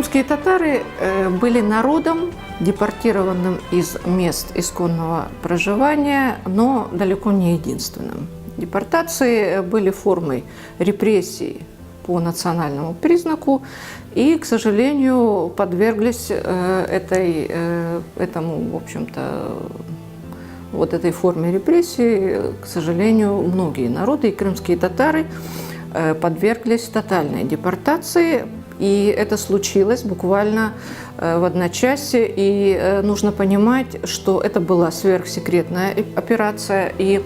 Крымские татары были народом, депортированным из мест исконного проживания, но далеко не единственным. Депортации были формой репрессий по национальному признаку и, к сожалению, подверглись этому, в общем-то, вот этой форме репрессий, к сожалению, многие народы, и крымские татары подверглись тотальной депортации. И это случилось буквально в одночасье. И нужно понимать, что это была сверхсекретная операция. И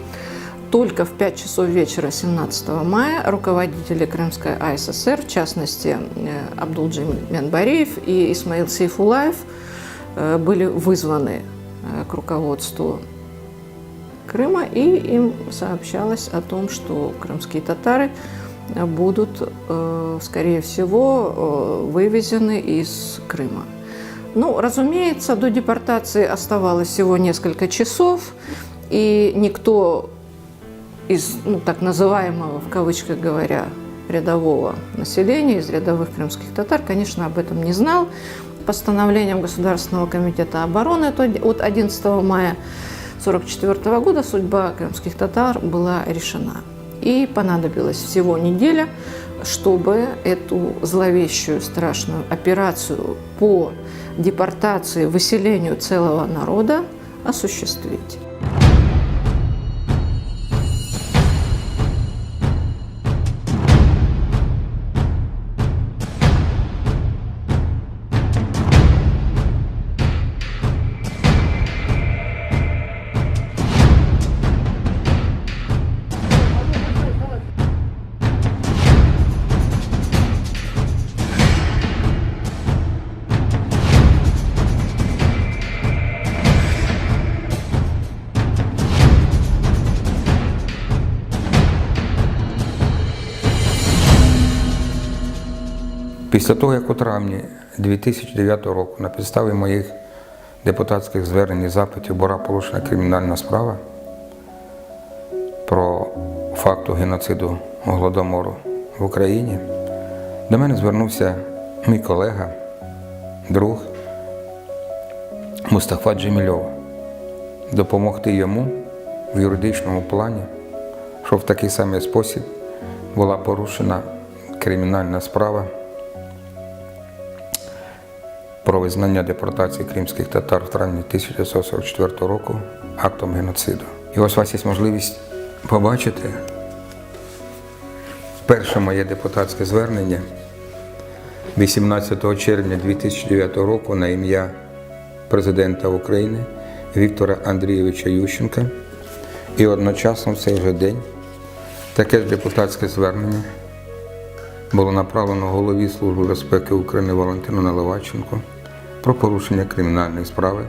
только в 5 часов вечера 17 мая руководители Крымской АССР, в частности Абдулджемиль-Менбариев и Исмаил Сейфулаев, были вызваны к руководству Крыма, и им сообщалось о том, что крымские татары будут, скорее всего, вывезены из Крыма. Ну, разумеется, до депортации оставалось всего несколько часов, и никто из, так называемого, в кавычках говоря, рядового населения, из рядовых крымских татар, конечно, об этом не знал. Постановлением Государственного комитета обороны от 11 мая 1944 года судьба крымских татар была решена. И понадобилась всего неделя, чтобы эту зловещую, страшную операцию по депортации, выселению целого народа осуществить. Після того, як у травні 2009 року на підставі моїх депутатських звернень і запитів була порушена кримінальна справа про факт геноциду Голодомору в Україні, до мене звернувся мій колега, друг Мустафа Джемільов допомогти йому в юридичному плані, що в такий самий спосіб була порушена кримінальна справа про визнання депортації кримських татар в травні 1944 року актом геноциду. І ось у вас є можливість побачити перше моє депутатське звернення 18 червня 2009 року на ім'я президента України Віктора Андрійовича Ющенка. І одночасно в цей же день таке ж депутатське звернення було направлено голові Служби безпеки України Валентину Наливайченку про порушення кримінальної справи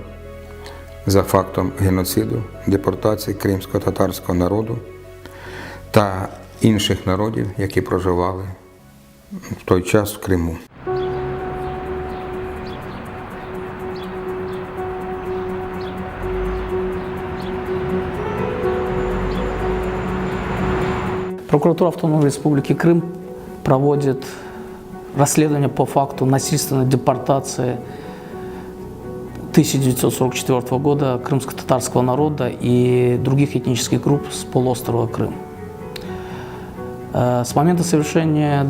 за фактом геноциду, депортації кримсько-татарського народу та інших народів, які проживали в той час в Криму. Прокуратура Автономной Республики Крым проводит расследование по факту насильственной депортации 1944 года крымско-татарского народа и других этнических групп с полуострова Крым. С момента совершения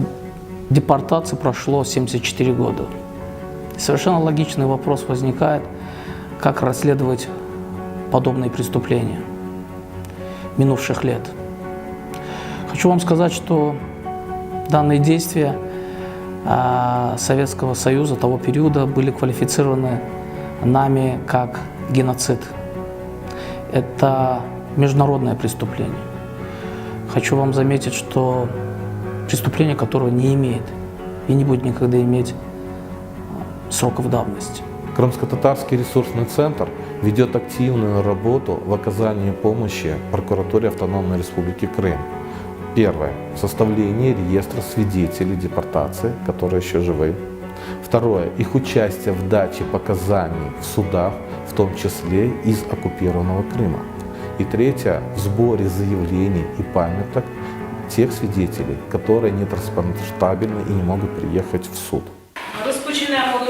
депортации прошло 74 года. Совершенно логичный вопрос возникает, как расследовать подобные преступления минувших лет. Хочу вам сказать, что данные действия Советского Союза того периода были квалифицированы нами как геноцид. Это международное преступление. Хочу вам заметить, что преступление, которого не имеет и не будет никогда иметь сроков давности. Крымско-татарский ресурсный центр ведет активную работу в оказании помощи прокуратуре Автономной Республики Крым. Первое – составление реестра свидетелей депортации, которые еще живы. Второе – их участие в даче показаний в судах, в том числе из оккупированного Крыма. И третье – в сборе заявлений и памяток тех свидетелей, которые нетранспортабельны и не могут приехать в суд. Розпочнемо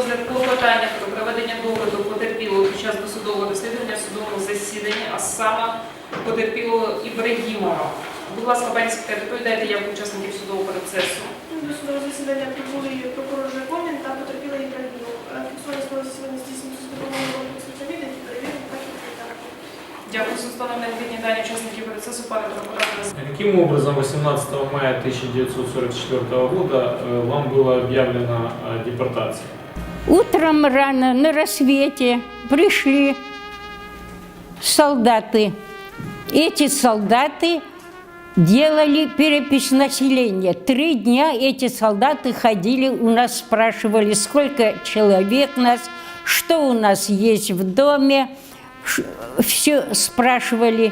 потерпілого Ібрагімова. Будь ласка, пані секретар, доповідайте як учасників судового процесу. До судового засідання прибули прокурор Жакомін та потерпіла Ібрагімов. Фіксування судового засідання здійснюється з допомогою комплексу відео і перевірки фактів кримінального. Дякую за станом необхідні дані учасників процесу, пане прокурор. Каким образом 18 мая 1944 года вам была объявлена депортация? Утром рано, на рассвете, пришли солдаты. Эти солдаты делали перепись населения. 3 дня эти солдаты ходили у нас, спрашивали, сколько человек нас, что у нас есть в доме. Все спрашивали,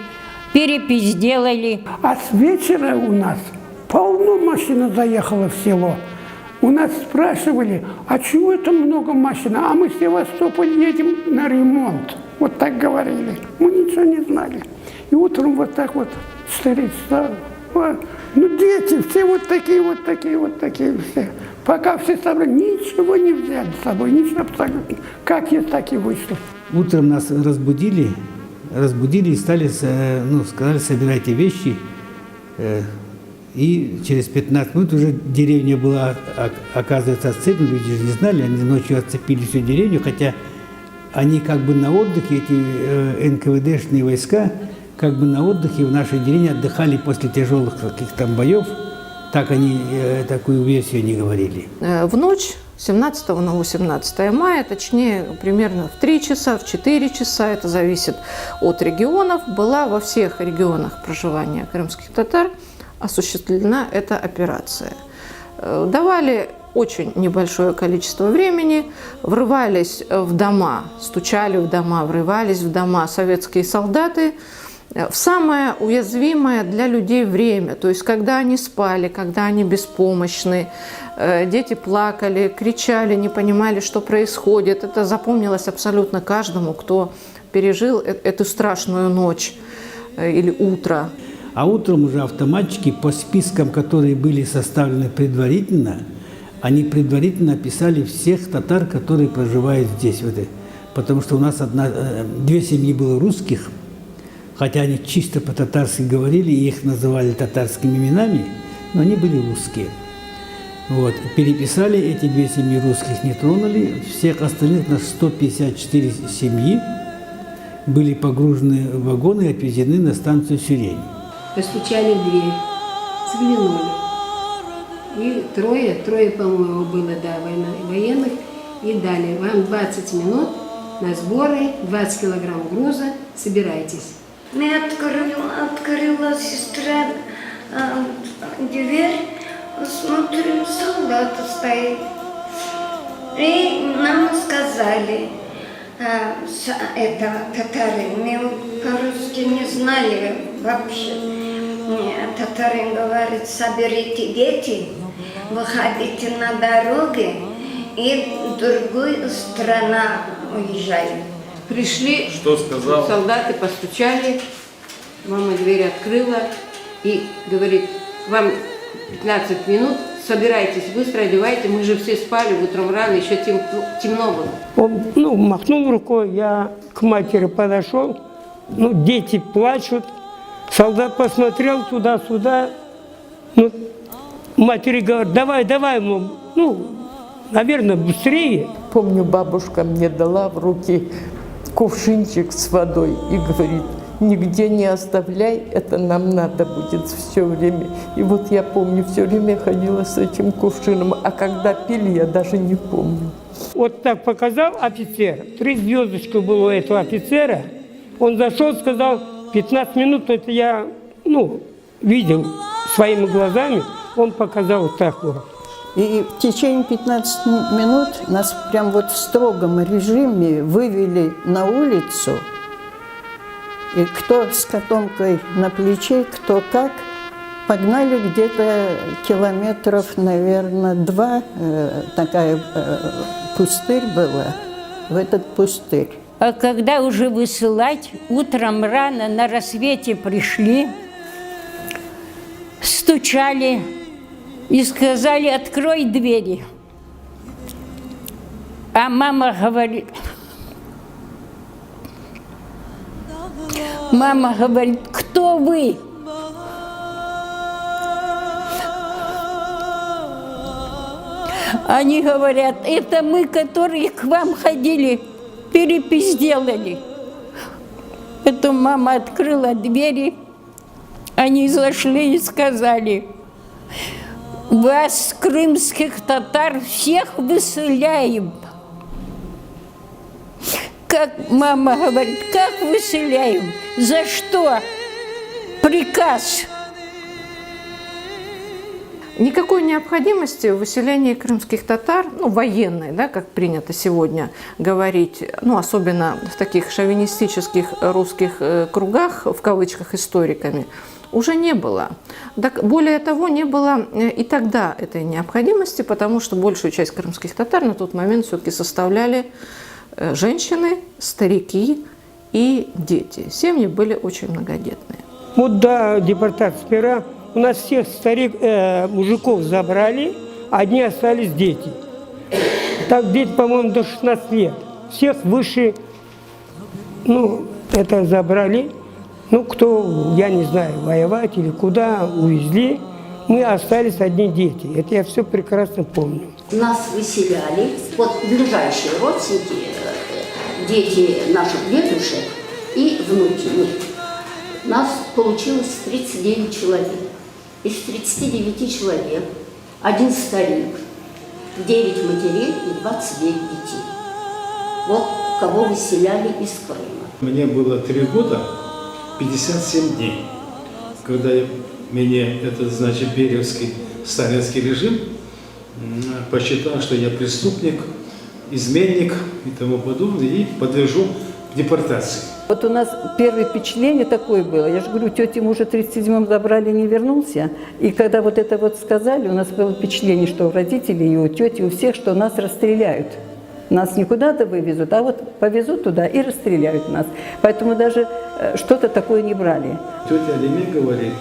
перепись делали. А с вечера у нас полно машин заехало в село. У нас спрашивали, а чего это много машин? А мы в Севастополь едем на ремонт. Вот так говорили. Мы ничего не знали. И утром вот так вот 4 часа. Ну, дети все вот такие все. Пока все собрали, ничего не взяли с собой, ничего абсолютно. Как есть, так и вышло. Утром нас разбудили и стали, сказали, собирайте вещи. И через 15 минут уже деревня была, оказывается, отцеплена. Люди же не знали, они ночью отцепили всю деревню, хотя они как бы на отдыхе, эти НКВДшные войска, как бы на отдыхе в нашей деревне отдыхали после тяжелых каких-то там боев. Так они такую версию не говорили. В ночь 17 на 18 мая, точнее, примерно в 3 часа, в 4 часа, это зависит от регионов, была во всех регионах проживания крымских татар осуществлена эта операция. Давали очень небольшое количество времени, врывались в дома, стучали в дома, врывались в дома советские солдаты в самое уязвимое для людей время, то есть когда они спали, когда они беспомощны, дети плакали, кричали, не понимали, что происходит. Это запомнилось абсолютно каждому, кто пережил эту страшную ночь или утро. А утром уже автоматчики по спискам, которые были составлены предварительно, они предварительно описали всех татар, которые проживают здесь. Потому что у нас 2 семьи было русских, хотя они чисто по-татарски говорили, и их называли татарскими именами, но они были русские. Вот. Переписали эти 2 семьи русских, не тронули. Всех остальных, на 154 семьи, были погружены в вагоны и отвезены на станцию Сюрень. Постучали в дверь, заглянули. И трое, по-моему, было, да, военных. И дали вам 20 минут на сборы, 20 килограмм груза, собирайтесь. Мы открыла сестра дверь, смотрим, солдат стоит. И нам сказали, это татары, мы по-русски не знали вообще. Татары говорят, соберите дети, выходите на дороги и в другую страну уезжаем. Пришли, Что сказал? солдаты постучали, мама дверь открыла и говорит, вам 15 минут, собирайтесь, быстро одевайте, мы же все спали, утром рано, еще темно было. Он махнул рукой, я к матери подошел, дети плачут, солдат посмотрел туда-сюда, матери говорит, давай, наверное, быстрее. Помню, бабушка мне дала в руки кувшинчик с водой и говорит, нигде не оставляй, это нам надо будет все время. И вот я помню, все время ходила с этим кувшином, а когда пили, я даже не помню. Вот так показал офицер, 3 звездочки было у этого офицера, он зашел, сказал, 15 минут, это я, видел своими глазами, он показал вот так вот. И в течение 15 минут нас прям вот в строгом режиме вывели на улицу. И кто с котомкой на плече, кто как. Погнали где-то километров, наверное, 2. Такая пустырь была, в этот пустырь. А когда уже высылать, утром рано на рассвете пришли, стучали и сказали, открой двери. А мама говорит, кто кто вы? Они говорят, это мы, которые к вам ходили, перепись делали. Потом мама открыла двери, они зашли и сказали, вас, крымских татар, всех выселяем. Как мама говорит, как выселяем? За что? Приказ. Никакой необходимости в выселении крымских татар, ну, военной, да, как принято сегодня говорить, ну, особенно в таких шовинистических русских кругах, в кавычках, историками, уже не было. Так, более того, не было и тогда этой необходимости, потому что большую часть крымских татар на тот момент все-таки составляли женщины, старики и дети. Семьи были очень многодетные. Вот до депортации пера у нас всех мужиков забрали, одни остались дети. Так дети, по-моему, до 16 лет. Всех выше, ну, это забрали. Ну, кто, я не знаю, воевать или куда, увезли. Мы остались одни дети. Это я все прекрасно помню. Нас выселяли, вот ближайшие родственники, дети наших дедушек и внуки. Нас получилось 39 человек. Из 39 человек один старик, 9 матерей и 29 детей. Вот кого выселяли из Крыма. Мне было 3 года, 57 дней, когда меня этот, значит, бериевский сталинский режим посчитал, что я преступник, изменник и тому подобное, и подлежу к депортации. Вот у нас первое впечатление такое было. Я же говорю, тетя мужа в 37-м забрали, не вернулся. И когда вот это вот сказали, у нас было впечатление, что у родителей, и у тети, у всех, что нас расстреляют. Нас не куда-то вывезут, а вот повезут туда и расстреляют нас. Поэтому даже что-то такое не брали. Тетя Алиме говорит,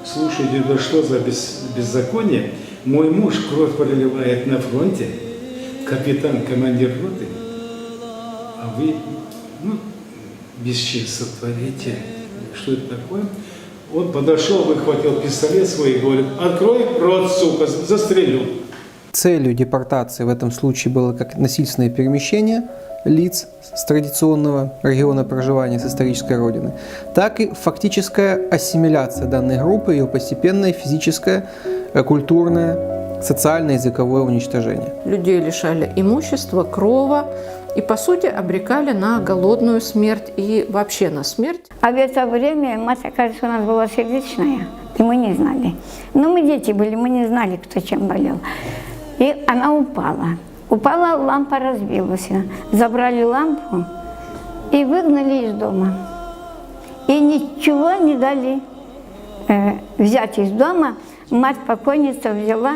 слушайте, да что за беззаконие? Мой муж кровь проливает на фронте, капитан, командир роты, а вы, ну, бесчинство творите. Что это такое? Он подошел, выхватил пистолет свой и говорит, открой рот, сука, застрелю. Целью депортации в этом случае было как насильственное перемещение лиц с традиционного региона проживания, с исторической родины, так и фактическая ассимиляция данной группы, ее постепенное физическое, культурное, социальное, языковое уничтожение. Людей лишали имущества, крова и, по сути, обрекали на голодную смерть и вообще на смерть. А в это время мать, кажется, у нас была сердечная, и мы не знали. Но мы дети были, мы не знали, кто чем болел. И она упала. Упала, лампа разбилась. Забрали лампу и выгнали из дома. И ничего не дали взять из дома. Мать покойница взяла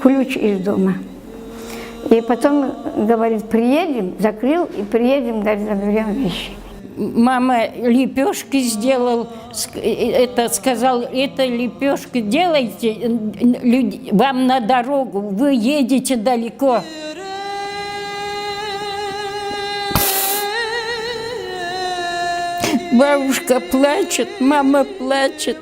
ключ из дома. И потом, говорит, приедем, закрыл, и приедем, говорит, заберем вещи. Мама лепешки сделал, это сказал, это лепешки делайте, вам на дорогу, вы едете далеко. Бабушка плачет, мама плачет.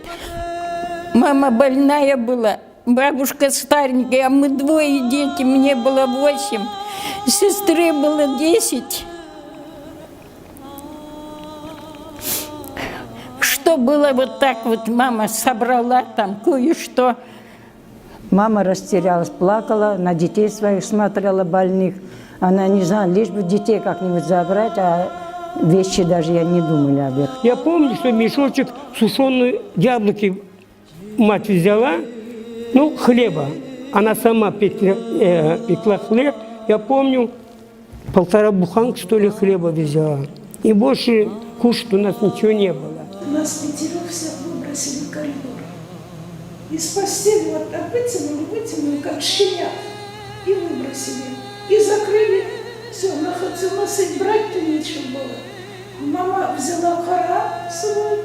Мама больная была, бабушка старенькая, а мы двое дети, мне было 8, сестры было 10. Что было вот так вот, мама собрала там кое-что. Мама растерялась, плакала, на детей своих смотрела больных. Она не знала, лишь бы детей как-нибудь забрать, а вещи даже я не думала об этом. Я помню, что мешочек сушеные яблоки мать взяла, ну, хлеба. Она сама пекла хлеб. Я помню, 1,5 буханки, что ли, хлеба взяла. И больше кушать у нас ничего не было. Нас 5 всех выбросили в коридор. Из постели вот так вытянули, как щенят, и выбросили. И закрыли. Все, у нас и брать-то нечего было. Мама взяла Коран свой.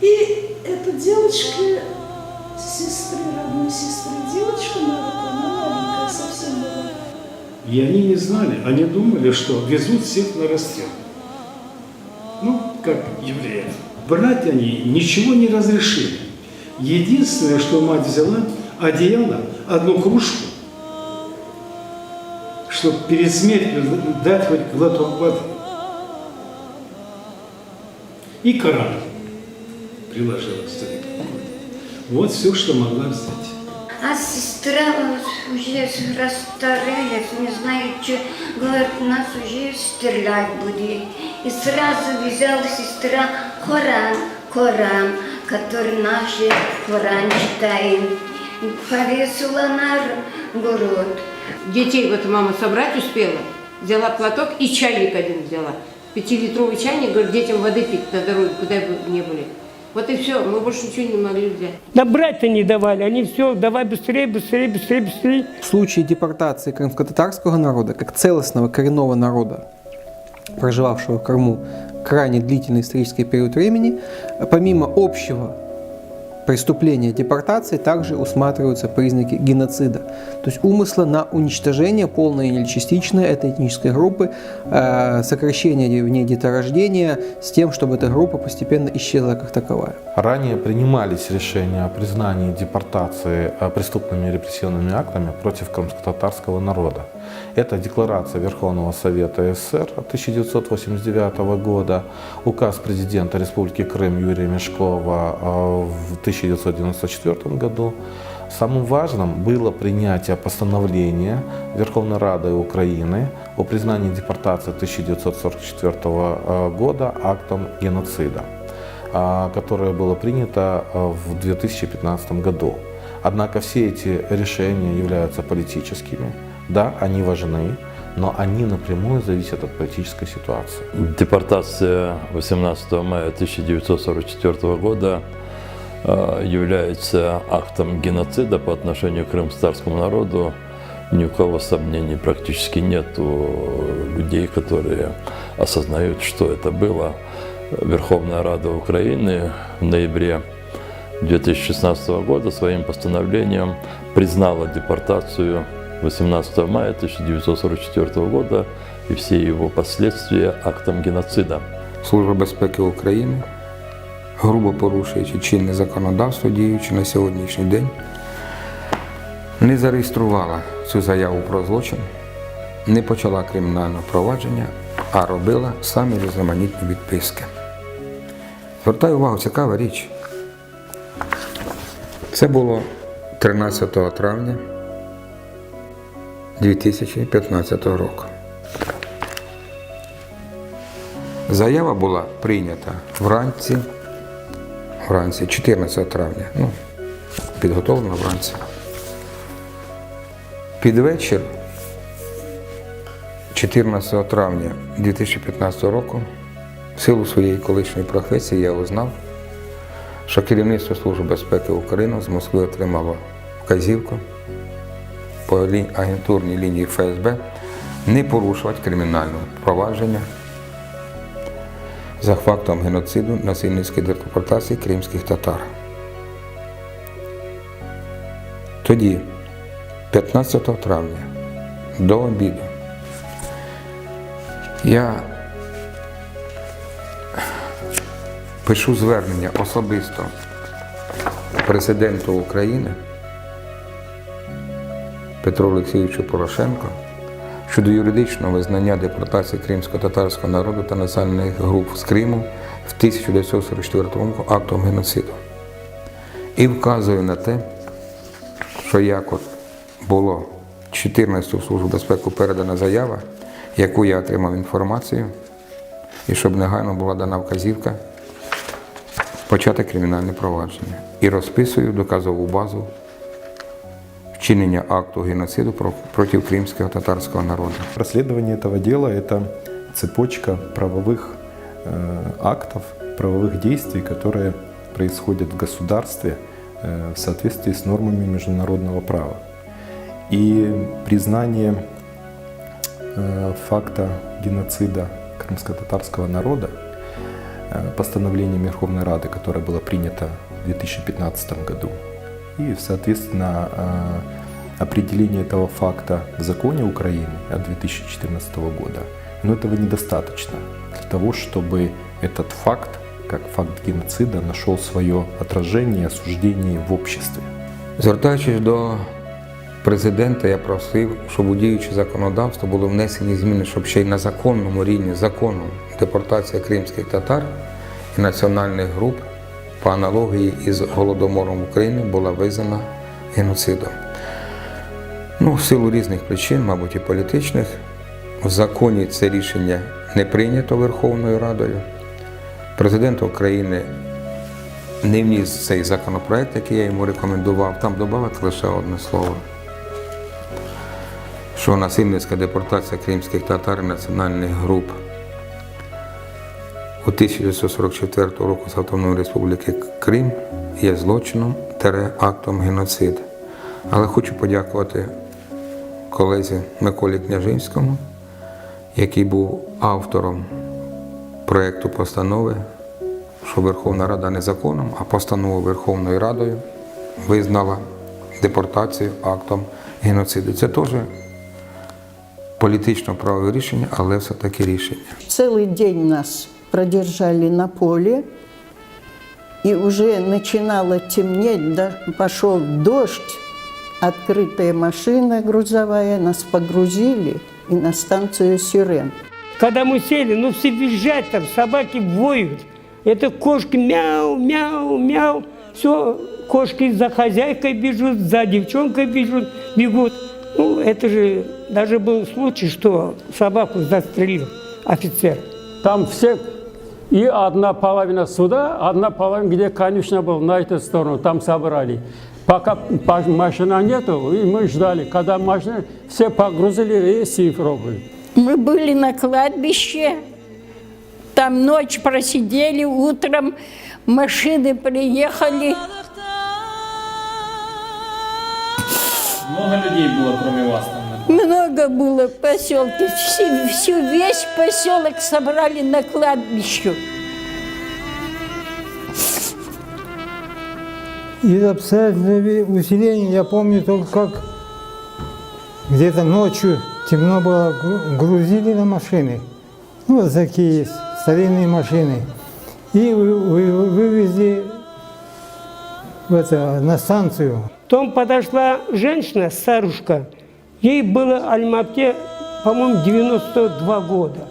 И эта девочка, родной сестры, девочка на руку, она маленькая совсем была. И они не знали, они думали, что везут всех на расстрел. Ну, как евреев. брать они ничего не разрешили. Единственное, что мать взяла, одеяло, одну кружку, чтобы перед смертью дать хоть глоток воды. И Коран приложила к старику. Вот все, что могла взять. А сестра уже расстаралась, не знаю, что, говорит, нас уже стрелять будет. И сразу взяла сестра Коран, который наши Коран читаем. Повесила на город. Детей вот мама собрать успела, взяла платок и чайник один взяла. 5-литровый чайник, говорит, детям воды пить на дороге, куда бы ни были. Вот и все, мы больше ничего не могли взять. Да брать-то не давали, они все, давай быстрее, быстрее, быстрее, быстрее. В случае депортации крымско-татарского народа, как целостного коренного народа, проживавшего в Крыму крайне длительный исторический период времени, помимо общего преступления депортации также усматриваются признаки геноцида, то есть умысла на уничтожение, полное или частичное этой этнической группы, сокращение в ней деторождения с тем, чтобы эта группа постепенно исчезла как таковая. Ранее принимались решения о признании депортации преступными репрессивными актами против крымско-татарского народа. Это Декларация Верховного Совета СССР 1989 года, указ президента Республики Крым Юрия Мешкова в 1994 году. Самым важным было принятие постановления Верховной Рады Украины о признании депортации 1944 года актом геноцида, которое было принято в 2015 году. Однако все эти решения являются политическими. Да, они важны, но они напрямую зависят от политической ситуации. Депортация 18 мая 1944 года является актом геноцида по отношению к крымско-татарскому народу. Ни у кого сомнений практически нет у людей, которые осознают, что это было. Верховная Рада Украины в ноябре 2016 года своим постановлением признала депортацию 18 мая 1944 года и все его последствия актом геноцида. Служба безпеки України, грубо порушуючи чинне законодавство, діючи на сьогоднішній день, не зареєструвала цю заяву про злочин, не почала кримінальне провадження, а робила самі різноманітні відписки. Звертаю увагу, цікава річ. Це було 13 травня 2015 року. Заява була прийнята вранці 14 травня, підготовлена вранці. Під вечір 14 травня 2015 року в силу своєї колишньої професії я узнав, що керівництво Служби безпеки України з Москви отримало вказівку по агентурній лінії ФСБ не порушувати кримінальне провадження за фактом геноциду насильницької депортації кримських татар. Тоді, 15 травня, до обіду, я пишу звернення особисто президенту України Петру Олексійовичу Порошенку щодо юридичного визнання депортації кримсько-татарського народу та національних груп з Криму в 1944 році актом геноциду. І вказую на те, що як от було 14-ту Службу безпеки передана заява, яку я отримав інформацію, і щоб негайно була дана вказівка почати кримінальне провадження. І розписую доказову базу вчинения акту геноцида против крымского татарского народа. Расследование этого дела – это цепочка правовых актов, правовых действий, которые происходят в государстве в соответствии с нормами международного права. И признание факта геноцида крымско-татарского народа постановлением Верховной Рады, которое было принято в 2015 году, и, соответственно, определение этого факта в законе Украины от 2014 года, но этого недостаточно для того, чтобы этот факт как факт геноцида нашел свое отражение и осуждение в обществе. Звертаючись до президента, я просив, щоб у діюче законодавство були внесені зміни, щоб ще й на законному рівні закону депортація кримських татар і національних груп по аналогії із Голодомором в Україні була визнана геноцидом. В силу різних причин, мабуть, і політичних, в законі це рішення не прийнято Верховною Радою. Президент України не вніс цей законопроект, який я йому рекомендував, там додати лише одне слово, що насильницька депортація кримських татар і національних груп у 1944 року з Автономної Республіки Крим є злочином – актом геноциду. Але хочу подякувати колезі Миколі Княжинському, який був автором проєкту постанови, що Верховна Рада не законом, а постановою Верховною Радою визнала депортацію актом геноциду. Це теж політично-правове рішення, але все-таки рішення. Целый день нас продержали на поле, и уже начинало темнеть, да, пошел дождь, открытая машина грузовая, нас погрузили и на станцию Сирен. Когда мы сели, все визжат, там собаки воют. Это кошки мяу, мяу, мяу. Все, кошки за хозяйкой бежут, за девчонкой бегут. Это же даже был случай, что собаку застрелил офицер. Там все, и одна половина сюда, одна половина, где конюшня была, на эту сторону, там собрали. Пока машины нету, и мы ждали, когда машины все погрузили и Симферополь. Мы были на кладбище, там ночь просидели, утром машины приехали. Много людей было, кроме вас там? Много было в поселке. Весь поселок собрали на кладбище. Из обстоятельств усиления я помню только, как где-то ночью темно было, грузили на машины. Вот такие есть, старинные машины. И вывезли на станцию. Потом подошла женщина, старушка. Ей было Альмате, по-моему, 92 года.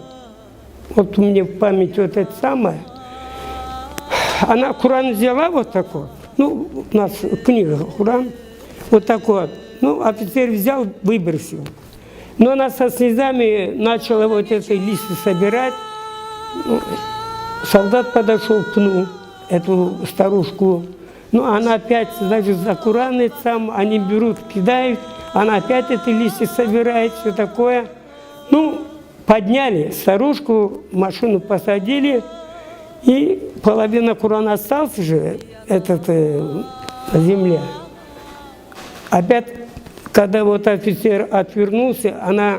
Вот у меня в памяти вот это самое. Она Куран взяла вот такой. У нас книга Куран. Вот такой. Офицер взял, выбросил. Но она со слезами начала вот эти листы собирать. Солдат подошел, пнул эту старушку. Она опять, значит, за Кураны сам, они берут, кидают. Она опять эти листья собирает, все такое. Подняли старушку, машину посадили. И половина Курана остался же, на земле. Опять, когда вот офицер отвернулся, она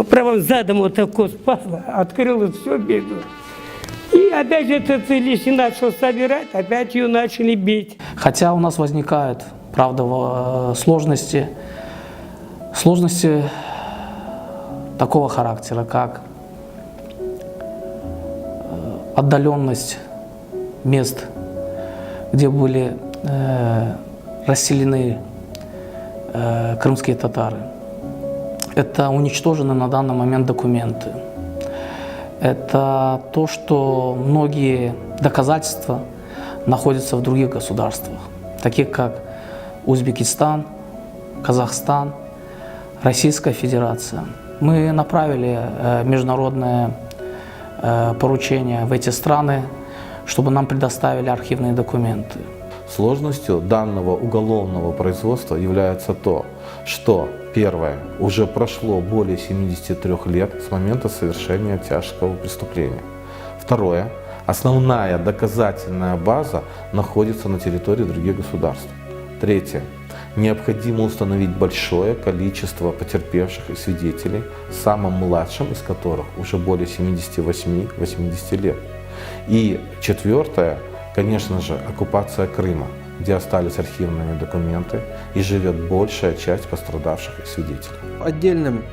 правым задом вот такой спасла, открыла все беду. И опять же этот листья начал собирать, опять ее начали бить. Хотя у нас возникают, правда, сложности такого характера, как отдаленность мест, где были расселены крымские татары. Это уничтожены на данный момент документы. Это то, что многие доказательства находятся в других государствах, таких как Узбекистан, Казахстан, Российская Федерация. Мы направили международное поручение в эти страны, чтобы нам предоставили архивные документы. Сложностью данного уголовного производства является то, что, первое, уже прошло более 73 лет с момента совершения тяжкого преступления. Второе, основная доказательная база находится на территории других государств. Третье, необходимо установить большое количество потерпевших и свидетелей, самым младшим из которых уже более 78-80 лет. И четвертое, конечно же, оккупация Крыма, где остались архивные документы и живет большая часть пострадавших и свидетелей. Отдельным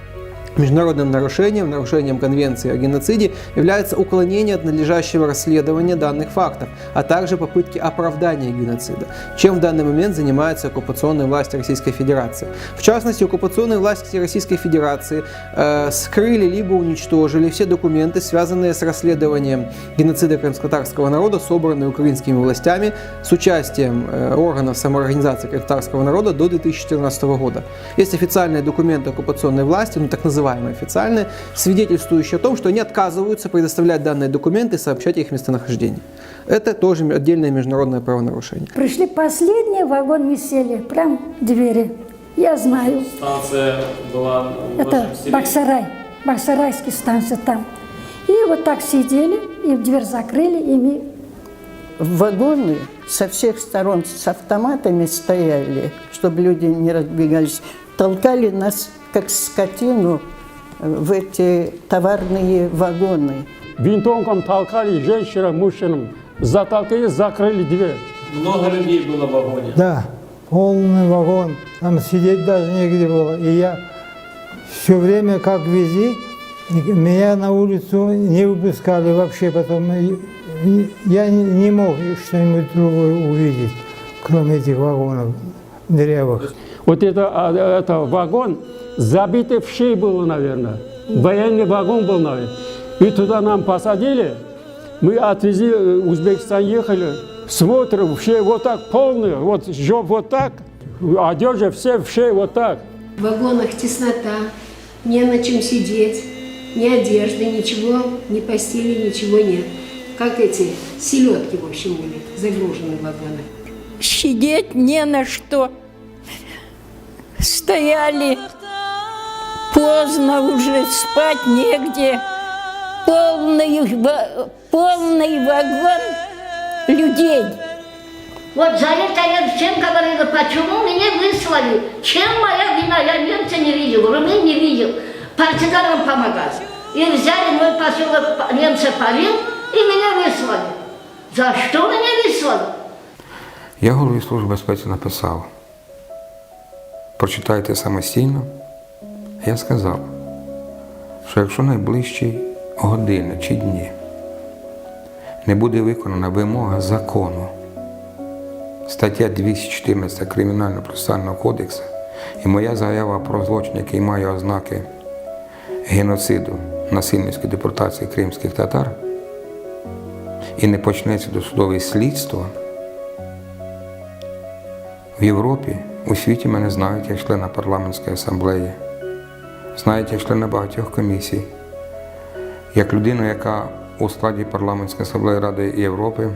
Международным нарушением Конвенции о геноциде является уклонение от надлежащего расследования данных фактов, а также попытки оправдания геноцида, чем в данный момент занимаются оккупационные власти Российской Федерации. В частности, оккупационные власти Российской Федерации скрыли либо уничтожили все документы, связанные с расследованием геноцида крымско-татарского народа, собранные украинскими властями с участием органов самоорганизации крымско-татарского народа до 2014 года. Есть официальные документы оккупационной власти, так называемые официальные, свидетельствующие о том, что они отказываются предоставлять данные документы и сообщать их местонахождение. Это тоже отдельное международное правонарушение. Пришли последний, вагон не сели, прям двери. Я знаю. Станция была в Это вашем селе? Баксарай, Баксарайская станция там. И вот так сидели, и дверь закрыли, и мы... Вагоны со всех сторон с автоматами стояли, чтобы люди не разбегались. Толкали нас, как скотину, в эти товарные вагоны. Винтовком толкали женщинам, мужчинам, затолкали, закрыли дверь. Много людей было в вагоне? Да, полный вагон, там сидеть даже негде было. И я все время, как вези, меня на улицу не выпускали вообще, потом я не мог что-нибудь другое увидеть, кроме этих вагонов дырявых. Вот это вагон, забитый в шею был, наверное. Военный вагон был, наверное. И туда нам посадили, мы отвезли, в Узбекистан ехали, смотрим, в шею вот так полный, вот жоп вот так, одежда все в шею вот так. В вагонах теснота, не на чем сидеть, ни одежды, ничего, ни постели, ничего нет. Как эти селедки, в общем, были загружены в вагоны. Сидеть не на что. Стояли поздно уже, спать негде. Полный вагон людей. Вот за это я всем говорила, почему меня выслали. Чем моя вина? Я немца не видел, румын не видел. Партизанам помогал. И взяли мой поселок, немца полил, и меня выслали. За что меня выслали? Я голові Служби безпеки написав: прочитайте самостійно. Я сказав, що якщо найближчі години чи дні не буде виконана вимога закону, стаття 214 Кримінально-процесуального кодексу і моя заява про злочин, який має ознаки геноциду, насильницької депортації кримських татар, і не почнеться досудове слідство, в Європі, у світі мене знають як члена парламентської асамблеї, знають як члена багатьох комісій, як людину, яка у складі парламентської асамблеї Ради Європи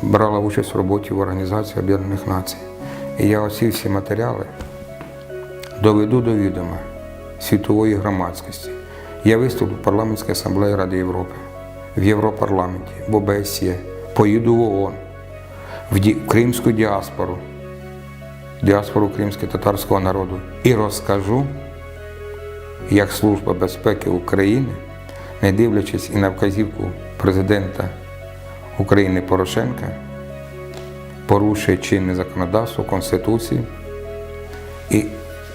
брала участь в роботі в Організації Об'єднаних Націй. І я оці всі матеріали доведу до відома світової громадськості. Я виступлю в парламентській асамблеї Ради Європи, в Європарламенті, в ОБСЄ, поїду в ООН, в кримську діаспору кримсько-татарського народу і розкажу, як Служба безпеки України, не дивлячись і на вказівку президента України Порошенка, порушує чинне законодавство, Конституцію і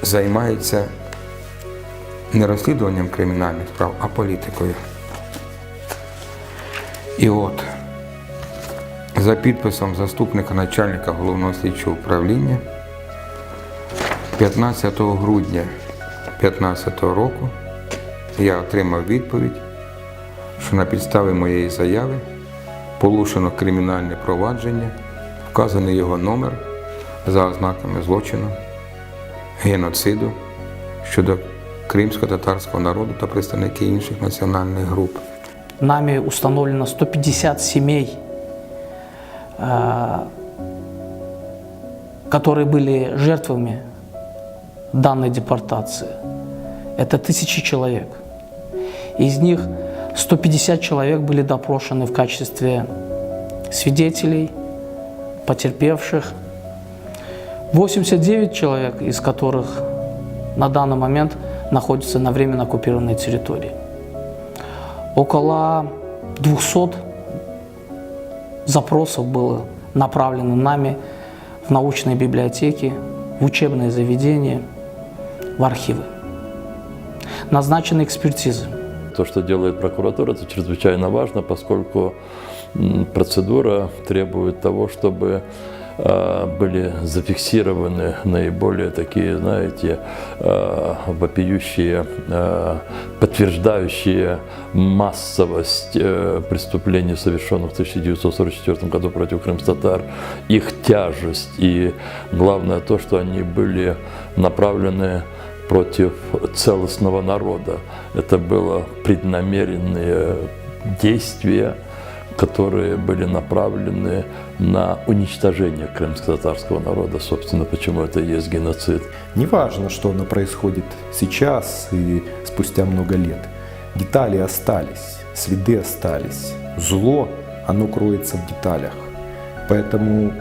займається не розслідуванням кримінальних справ, а політикою. І от, за підписом заступника начальника Головного слідчого управління 15 грудня 2015 року я отримав відповідь, що на підставі моєї заяви порушено кримінальне провадження, вказаний його номер за ознаками злочину, геноциду щодо кримсько-татарського народу та представників інших національних груп. Нами установлено 150 семей, которые были жертвами данной депортации. Это 1000 человек. Из них 150 человек были допрошены в качестве свидетелей, потерпевших. 89 человек, из которых на данный момент находятся на временно оккупированной территории. Около 200 запросов было направлено нами в научные библиотеки, в учебные заведения, в архивы. назначены экспертизы. То, что делает прокуратура, это чрезвычайно важно, поскольку процедура требует того, чтобы были зафиксированы наиболее такие, знаете, вопиющие, подтверждающие массовость преступлений, совершенных в 1944 году против крымстатар, их тяжесть и, главное, то, что они были направлены против целостного народа. Это было преднамеренные действия, которые были направлены на уничтожение крымско-татарского народа. Собственно, почему это и есть геноцид. Неважно, что оно происходит сейчас и спустя много лет. Детали остались, следы остались. Зло, оно кроется в деталях. Поэтому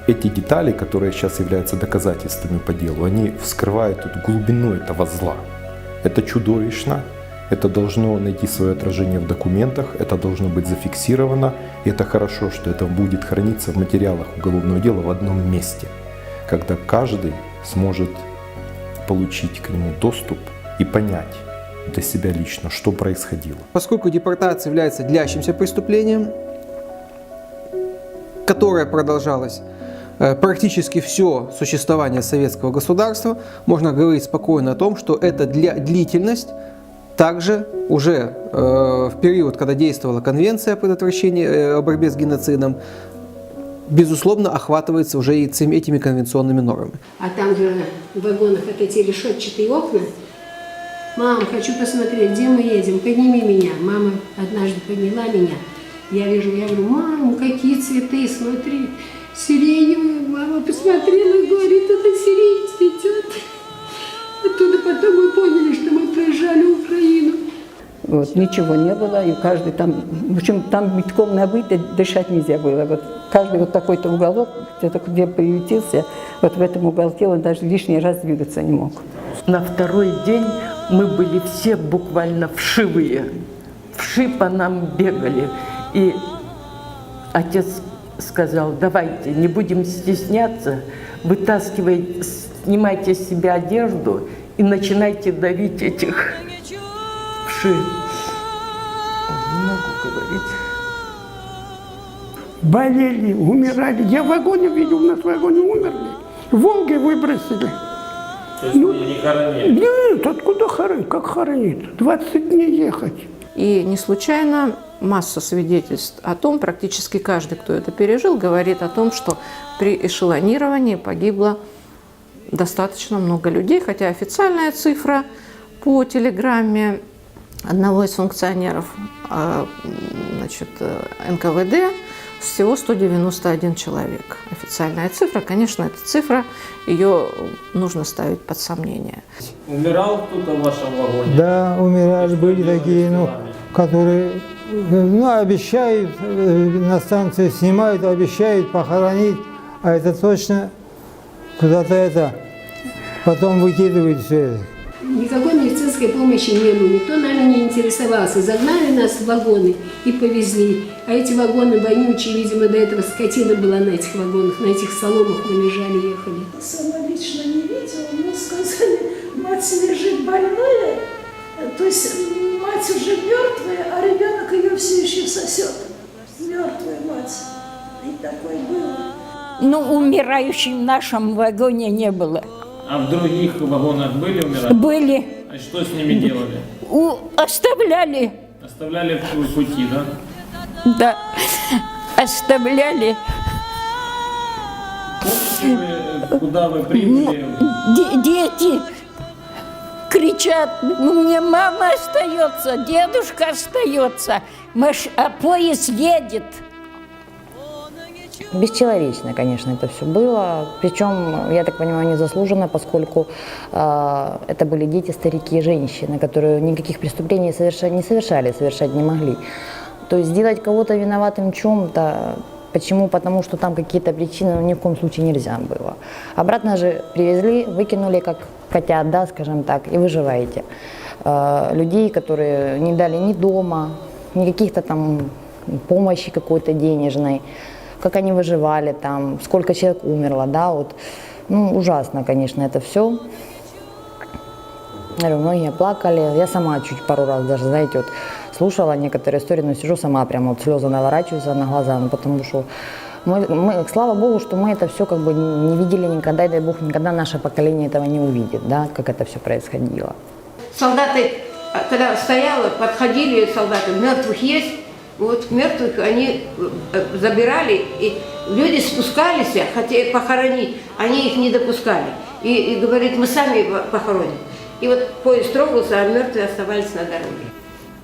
эти детали, которые сейчас являются доказательствами по делу, они вскрывают глубину этого зла. Это чудовищно. Это должно найти свое отражение в документах, это должно быть зафиксировано, и это хорошо, что это будет храниться в материалах уголовного дела в одном месте, когда каждый сможет получить к нему доступ и понять для себя лично, что происходило. Поскольку депортация является длящимся преступлением, которое продолжалось практически все существование советского государства, можно говорить спокойно о том, что эта длительность также уже в период, когда действовала Конвенция о предотвращении, о борьбе с геноцидом, безусловно, охватывается уже и этими конвенционными нормами. А там же в вагонах вот эти решетчатые окна. Мам, хочу посмотреть, где мы едем, подними меня. Мама однажды подняла меня. Я вижу, я говорю, мам, какие цветы, смотри, сиреневые. Мама посмотрела и говорит, это сирень цветет. Оттуда потом мы поняли, что мы проезжали Украину. Вот, ничего не было, и каждый там, в общем, там битком набито, дышать нельзя было. Вот каждый вот такой-то уголок, где приютился, вот в этом уголке он даже лишний раз двигаться не мог. На второй день мы были все буквально вшивые. Вши по нам бегали. И отец сказал, давайте, не будем стесняться, вытаскивайте, снимайте с себя одежду и начинайте давить этих вши. Не могу говорить. Болели, умирали. Я в вагоне видел, у нас в вагоне умерли. В Волге выбросили. То есть не хоронили? Нет, откуда хоронить? Как хоронить? 20 дней ехать. И не случайно масса свидетельств о том, практически каждый, кто это пережил, говорит о том, что при эшелонировании погибло достаточно много людей, хотя официальная цифра по телеграмме одного из функционеров НКВД всего 191 человек. Официальная цифра, конечно, эта цифра, ее нужно ставить под сомнение. Умирал кто-то в вашем вагоне? Да, умирали, были такие, которые обещают, на станции снимают, обещают похоронить, а это точно куда-то потом выкидывают все это. Никакой медицинской помощи не было, никто нами не интересовался. Загнали нас в вагоны и повезли. А эти вагоны вонючие, видимо, до этого скотина была на этих вагонах, на этих соломах мы лежали, ехали. Сама лично не видела, но сказали, мать лежит больная, то есть мать уже мертвая, а ребенок ее все еще сосет. Мертвая мать. И такое было. Ну, умирающих в нашем вагоне не было. А в других вагонах были умирали? Были. А что с ними делали? Оставляли. Оставляли в пути, да? Да, оставляли. Помните вы, куда вы прибыли? Дети кричат, мне мама остается, дедушка остается, а поезд едет. Бесчеловечно, конечно, это все было. Причем, я так понимаю, незаслуженно, поскольку это были дети, старики и женщины, которые никаких преступлений совершать не могли. То есть сделать кого-то виноватым в чем-то, почему? Потому что там какие-то причины ни в коем случае нельзя было. Обратно же привезли, выкинули как котят, да, скажем так, и выживаете. Людей, которые не дали ни дома, ни каких-то там помощи какой-то денежной. Как они выживали там, сколько человек умерло, да, вот, ужасно, конечно, это все. Говорю, многие плакали. Я сама чуть пару раз даже, знаете, вот слушала некоторые истории, но сижу сама, прямо вот слезы наворачиваются на глаза, ну, потому что мы, слава Богу, что мы это все как бы не видели никогда, и дай Бог, никогда наше поколение этого не увидит, да, как это все происходило. Солдаты, когда стояло, подходили солдаты, мертвых есть, вот мертвых они забирали, и люди спускались, хотели похоронить, они их не допускали. И говорит, мы сами похороним. И вот поезд трогался, а мертвые оставались на дороге.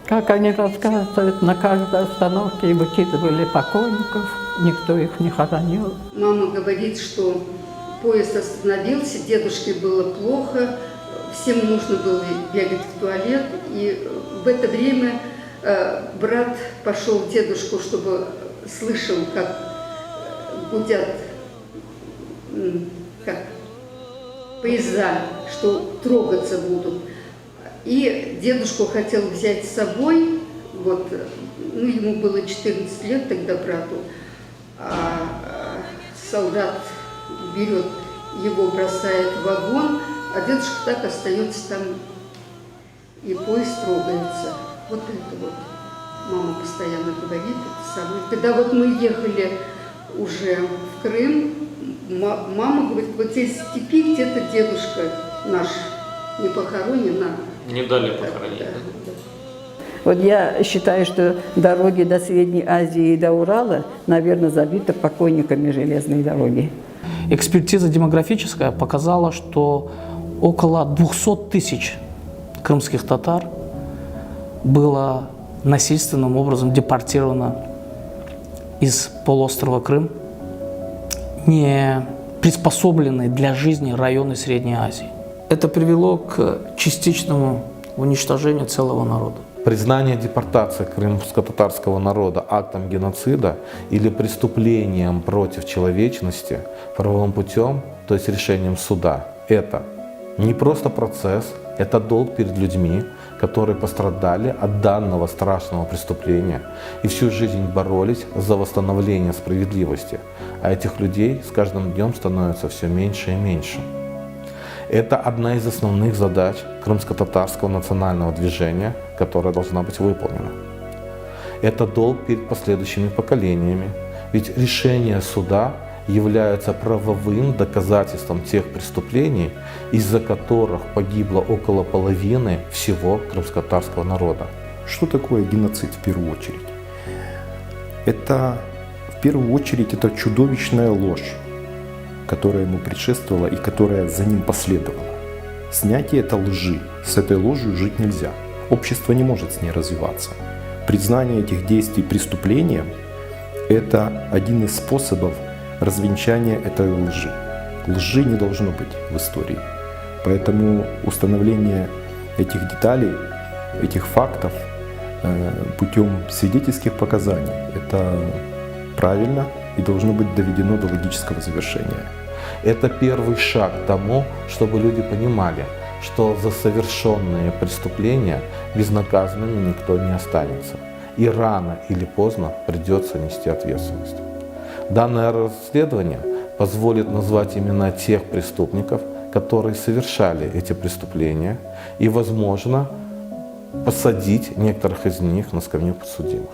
Как они рассказывают, на каждой остановке выкидывали покойников, никто их не хоронил. Мама говорит, что поезд остановился, дедушке было плохо, всем нужно было бегать в туалет. И в это время брат пошел к дедушку, чтобы слышал, как гудят, как поезда, что трогаться будут. И дедушку хотел взять с собой, вот, ну, ему было 14 лет тогда брату, а солдат берет его, бросает в вагон, а дедушка так остается там, и поезд трогается. Вот это вот мама постоянно говорит, это самое. Когда вот мы ехали уже в Крым, мама говорит, вот здесь в степи где-то дедушка наш не похоронен, а Не дали похоронить. да. Вот я считаю, что дороги до Средней Азии и до Урала, наверное, забиты покойниками железной дороги. Экспертиза демографическая показала, что около 200 тысяч крымских татар было насильственным образом депортировано из полуострова Крым, не приспособленные для жизни районы Средней Азии. Это привело к частичному уничтожению целого народа. Признание депортации крымско-татарского народа актом геноцида или преступлением против человечности правовым путем, то есть решением суда, это не просто процесс, это долг перед людьми, которые пострадали от данного страшного преступления и всю жизнь боролись за восстановление справедливости, а этих людей с каждым днем становится все меньше и меньше. Это одна из основных задач крымско-татарского национального движения, которая должна быть выполнена. Это долг перед последующими поколениями, ведь решение суда является правовым доказательством тех преступлений, из-за которых погибло около половины всего крымско-татарского народа. Что такое геноцид в первую очередь? Это в первую очередь это чудовищная ложь, которая ему предшествовала и которая за ним последовала. Снятие этой лжи. С этой ложью жить нельзя. Общество не может с ней развиваться. Признание этих действий преступлением – это один из способов развенчания этой лжи. Лжи не должно быть в истории. Поэтому установление этих деталей, этих фактов путем свидетельских показаний – это правильно и должно быть доведено до логического завершения. Это первый шаг к тому, чтобы люди понимали, что за совершенные преступления безнаказанными никто не останется. И рано или поздно придется нести ответственность. Данное расследование позволит назвать имена тех преступников, которые совершали эти преступления, и, возможно, посадить некоторых из них на скамью подсудимых.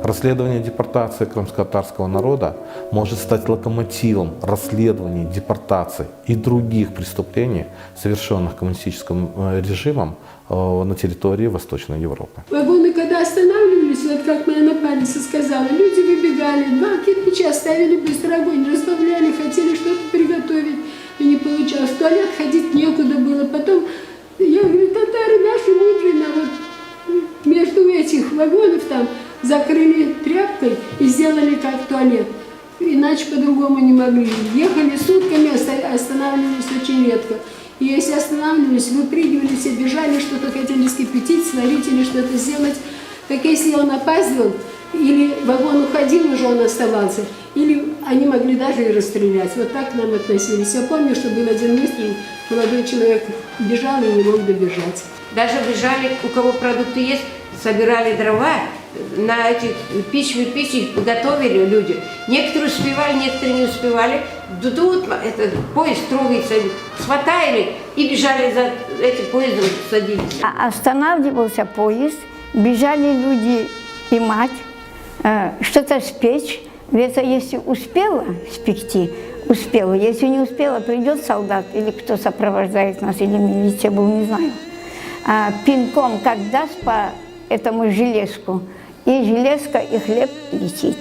Расследование депортации крымско-татарского народа может стать локомотивом расследований депортаций и других преступлений, совершенных коммунистическим режимом на территории Восточной Европы. Вагоны, когда останавливались, вот как моя напарница сказала, люди выбегали, 2 кирпича ставили, быстро огонь разбавляли, хотели что-то приготовить, и не получалось. В туалет ходить некуда было. Потом, я говорю, татары наши мудрые, вот между этих вагонов там закрыли тряпкой и сделали как туалет. Иначе по-другому не могли. Ехали сутками, останавливались очень редко. И если останавливались, выпрыгивали все, бежали, что-то хотели скипятить, сварить или что-то сделать. Так если он опаздывал, или вагон уходил, уже он оставался, или они могли даже и расстрелять. Вот так к нам относились. Я помню, что был один выстрел, молодой человек бежал и не мог добежать. Даже бежали, у кого продукты есть, собирали дрова на эти печи готовили люди. Некоторые успевали, некоторые не успевали. Тут этот поезд трогается, схватали и бежали за этим поездом, садились. Останавливался поезд, бежали люди и мать, что-то спечь. Ведь если успела спекти, успела. Если не успела, придет солдат или кто сопровождает нас, или милиция был, не знаю. Пинком как даст по этому железку, и железка, и хлеб летит.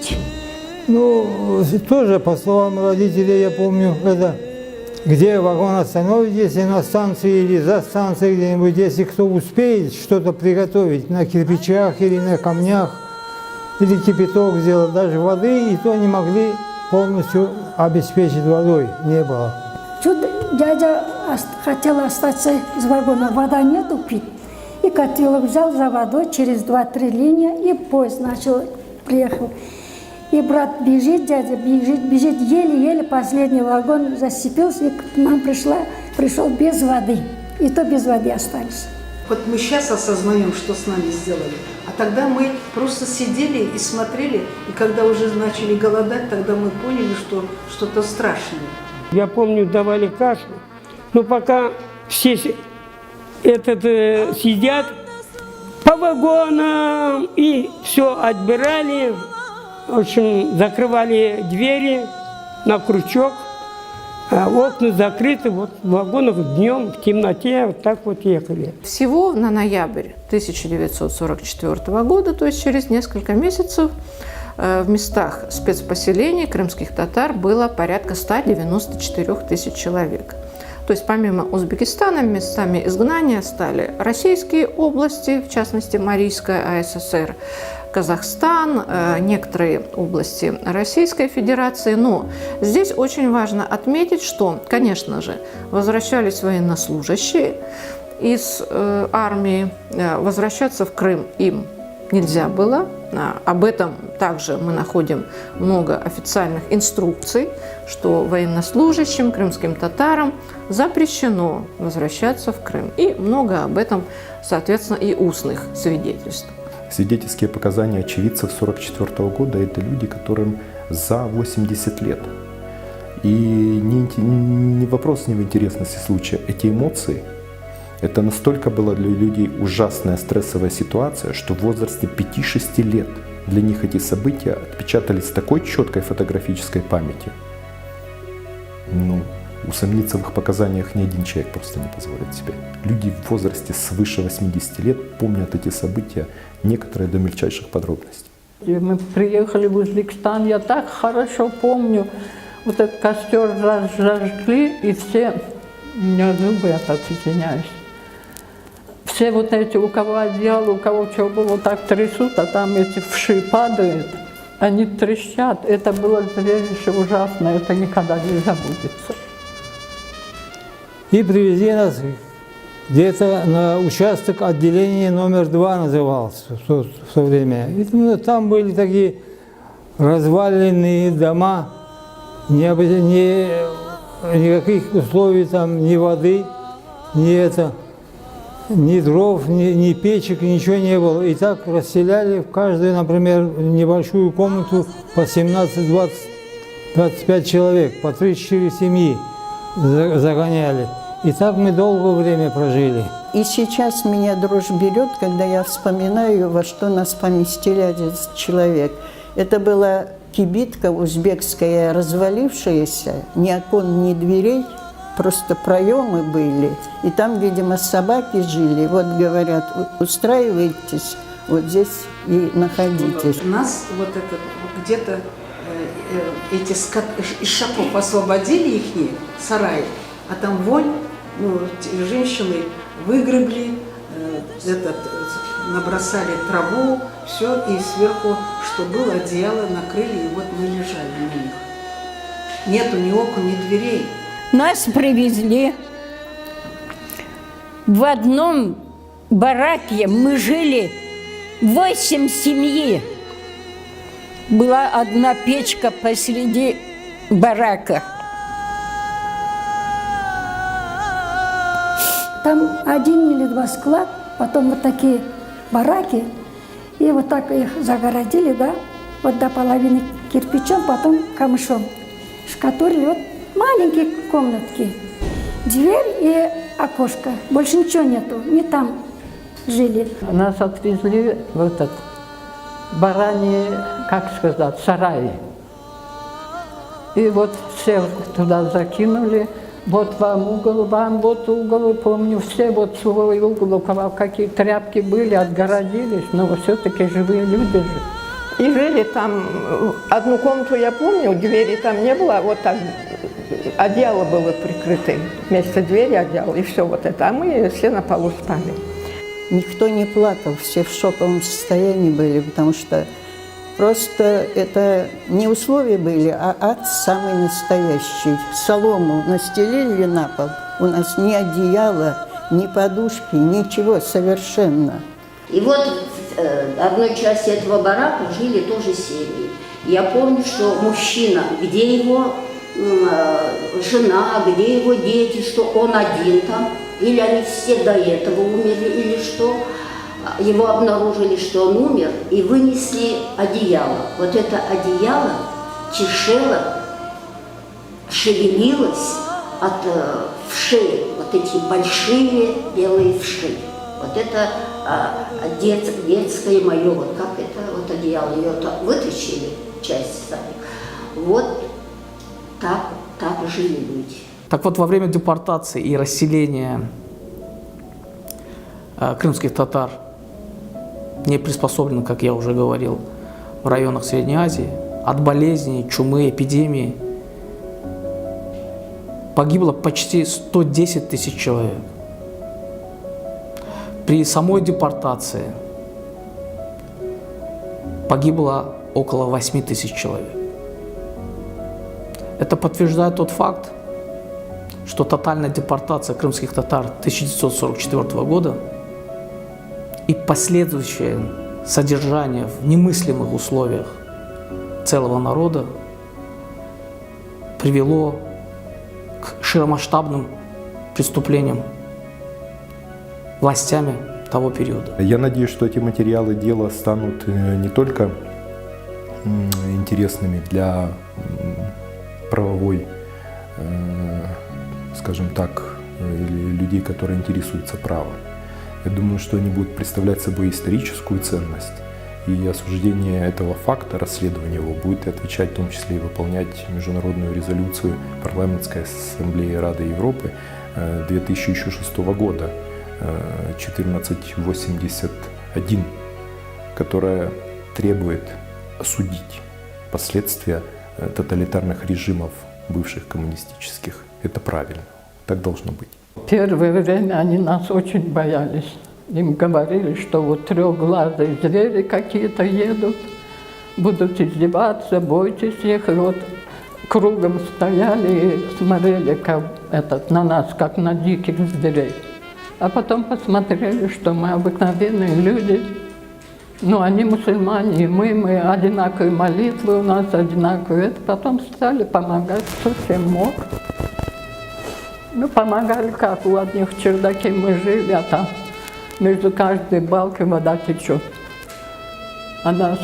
Ну, тоже, по словам родителей, я помню, это где вагон остановить, если на станции или за станцией где-нибудь, если кто успеет что-то приготовить на кирпичах или на камнях, или кипяток сделать, даже воды, и то не могли полностью обеспечить водой, не было. Чудо, дядя хотел остаться из вагона, вода нету пить. И котелок взял за водой через 2-3 линии, и поезд приехал. И брат бежит, дядя бежит, еле-еле последний вагон засипился, и к нам пришел без воды. И то без воды остались. Вот мы сейчас осознаем, что с нами сделали, а тогда мы просто сидели и смотрели, и когда уже начали голодать, тогда мы поняли, что что-то страшное. Я помню, давали кашу, но пока все сидят по вагонам и все отбирали, в общем, закрывали двери на крючок, а окна закрыты, вот в вагонах днем, в темноте, вот так вот ехали. Всего на ноябрь 1944 года, то есть через несколько месяцев, в местах спецпоселений крымских татар было порядка 194 тысяч человек. То есть помимо Узбекистана местами изгнания стали российские области, в частности Марийская АССР, Казахстан, некоторые области Российской Федерации. Но здесь очень важно отметить, что, конечно же, возвращались военнослужащие из армии, возвращаться в Крым им нельзя было. Об этом также мы находим много официальных инструкций, что военнослужащим, крымским татарам запрещено возвращаться в Крым. И много об этом, соответственно, и устных свидетельств. Свидетельские показания очевидцев 1944 года – это люди, которым за 80 лет. И не вопрос не в интересности случая. Эти эмоции, это настолько была для людей ужасная стрессовая ситуация, что в возрасте 5-6 лет для них эти события отпечатались в такой четкой фотографической памяти. Ну, усомниться в их показаниях ни один человек просто не позволит себе. Люди в возрасте свыше 80 лет помнят эти события, некоторые до мельчайших подробностей. И мы приехали в Узбекистан, я так хорошо помню, вот этот костер разожгли, и все, у меня зубы, я так извиняюсь, все вот эти, у кого одеяло, у кого что было, так трясут, а там эти вши падают, они трещат. Это было зрелище ужасное, это никогда не забудется. И привезли нас где-то на участок отделения номер 2 назывался в то время. И там были такие разваленные дома, никаких условий там, ни воды, ни дров, ни печек, ничего не было. И так расселяли в каждую, например, небольшую комнату по 17, 20, 25 человек, по 3-4 семьи загоняли. И так мы долгое время прожили. И сейчас меня дрожь берет, когда я вспоминаю, во что нас поместили 11 человек. Это была кибитка узбекская, развалившаяся, ни окон, ни дверей, просто проемы были. И там, видимо, собаки жили. Вот говорят, устраивайтесь, вот здесь и находитесь. Нас вот это где-то эти из шапов освободили их сараи, а там вонь, ну, женщины выгребли, набросали траву, все, и сверху, что было, одеяло накрыли, и вот мы лежали на них. Нету ни окон, ни дверей. Нас привезли в одном бараке, мы жили 8 семьи. Была одна печка посреди барака. Там 1 или 2 склад, потом вот такие бараки, И вот так их загородили, да, вот до половины кирпичом, потом камышом. Шкатулили, вот маленькие комнатки. Дверь и окошко. Больше ничего нету, не там жили. Нас отвезли в этот бараний, как сказать, сарай. И вот все туда закинули. Вот вам угол, вам вот угол, помню, все вот свой угол, у кого какие тряпки были, отгородились, но все-таки живые люди же. И жили там, одну комнату я помню, двери там не было, вот так одеяло было прикрыто, вместо двери одеяло, и все вот это, а мы все на полу спали. Никто не плакал, все в шоковом состоянии были, потому что просто это не условия были, а ад самый настоящий. Солому настелили на пол, у нас ни одеяла, ни подушки, ничего совершенно. И вот в одной части этого барака жили тоже семьи. Я помню, что мужчина, где его жена, где его дети, что он один там, или они все до этого умерли, или что. Его обнаружили, что он умер, и вынесли одеяло. Вот это одеяло чешело, шевелилось от вшей, вот эти большие белые вши. Вот это детское мое, вот как это вот одеяло, ее вытащили, часть сами. Вот так жили люди. Так вот, во время депортации и расселения крымских татар, не приспособлены, как я уже говорил, в районах Средней Азии, от болезней, чумы, эпидемии, погибло почти 110 тысяч человек. При самой депортации погибло около 8 тысяч человек. Это подтверждает тот факт, что тотальная депортация крымских татар 1944 года и последующее содержание в немыслимых условиях целого народа привело к широмасштабным преступлениям властями того периода. Я надеюсь, что эти материалы дела станут не только интересными для правовой, скажем так, людей, которые интересуются правом. Я думаю, что они будут представлять собой историческую ценность, и осуждение этого факта, расследование его, будет отвечать в том числе и выполнять международную резолюцию Парламентской ассамблеи Рады Европы 2006 года 1481, которая требует осудить последствия тоталитарных режимов бывших коммунистических. Это правильно, так должно быть. Первое время они нас очень боялись. Им говорили, что вот трехглазые звери какие-то едут, будут издеваться, бойтесь их. И вот кругом стояли и смотрели как на нас, как на диких зверей. А потом посмотрели, что мы обыкновенные люди. Ну, они мусульмане, и мы одинаковые молитвы у нас, одинаковые. Это потом стали помогать, кто чем мог. Ну, помогали как, у одних в чердаке мы жили, а там между каждой балкой вода течет. А нас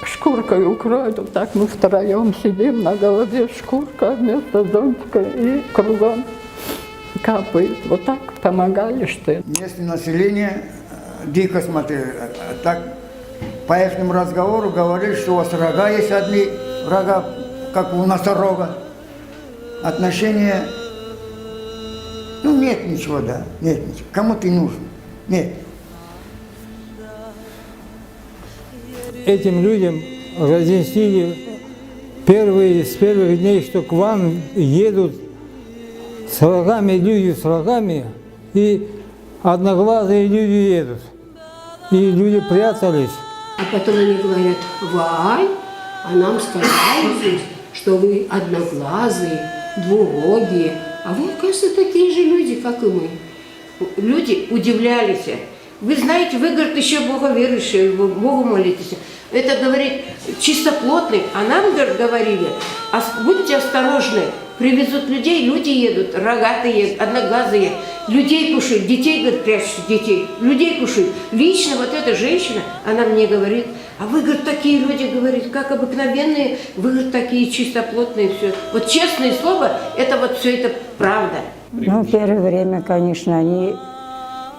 шкуркой укроют, вот так мы втроем сидим, на голове шкурка вместо зонтика и кругом капает. Вот так помогали, что это. Местное население дико смотрели. Так по их разговору говорили, что у вас рога есть одни, рога, как у носорога. Отношения, ну нет ничего, да, нет ничего. Кому ты нужен? Нет. Этим людям разъяснили с первых дней, что к вам едут с рогами, люди с рогами, и одноглазые люди едут. И люди прятались. А потом они говорят: вай, а нам сказали здесь, что вы одноглазые, двурогие, а вы, кажется, такие же люди, как и мы. Люди удивлялись. Вы знаете, вы, говорит, еще боговерующие, вы Богу молитесь. Это, говорит, чистоплотный. А нам, говорит, говорили: будьте осторожны, Привезут людей, люди едут, рогатые, одноглазые, людей кушают, детей, говорит, прячут детей, людей кушают. Лично вот эта женщина, она мне говорит, а вы, говорит, такие люди, говорит, как обыкновенные, вы, говорит, такие чистоплотные, все. Вот честное слово, это вот все это правда. Ну, в первое время, конечно, они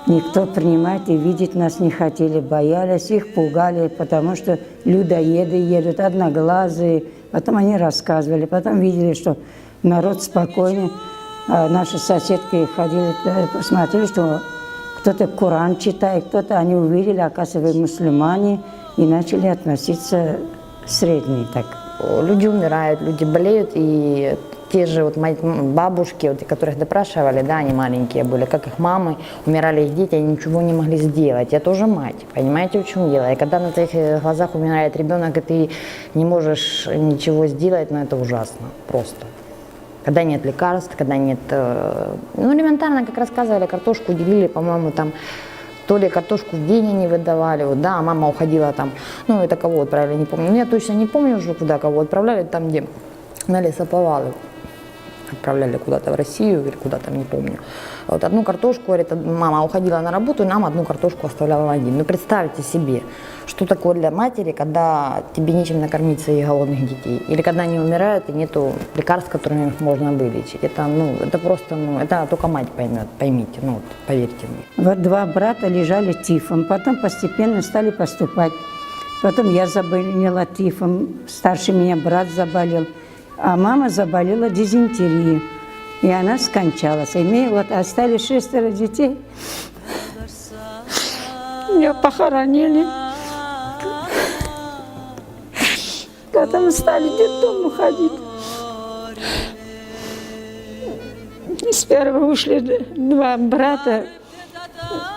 никто принимать и видеть нас не хотели, боялись, их пугали, потому что людоеды едут, одноглазые. Потом они рассказывали, потом видели, что народ спокойный. А наши соседки ходили, посмотрели, что кто-то Коран читает, кто-то, они увидели, оказывается, мусульмане, и начали относиться средние так. Люди умирают, люди болеют, и те же вот бабушки, вот, которых допрашивали, да, они маленькие были, как их мамы, умирали их дети, они ничего не могли сделать. Я тоже мать, понимаете, в чем дело? И когда на твоих глазах умирает ребенок, и ты не можешь ничего сделать, ну это ужасно, просто. Когда нет лекарств, когда нет... Ну, элементарно, как рассказывали, картошку делили, по-моему, там, то ли картошку в день они выдавали, вот, да, мама уходила там, ну, это кого отправили, не помню. Ну, я точно не помню уже, куда кого отправляли, там, где на лесоповалы. Отправляли куда-то в Россию или куда-то, не помню. Вот одну картошку, говорит, мама уходила на работу, и нам одну картошку оставляла один. Ну, представьте себе, что такое для матери, когда тебе нечем накормить своих голодных детей. Или когда они умирают, и нету лекарств, которыми их можно вылечить. Это, ну, это просто, ну, это только мать поймет, поймите, ну, вот, поверьте мне. Вот два брата лежали тифом, потом постепенно стали поступать. Потом я заболела тифом, старший меня брат заболел. А мама заболела дизентерией, и она скончалась. И вот остались 6 детей. Меня похоронили. Потом стали в детдом уходить. Сперва ушли 2 брата,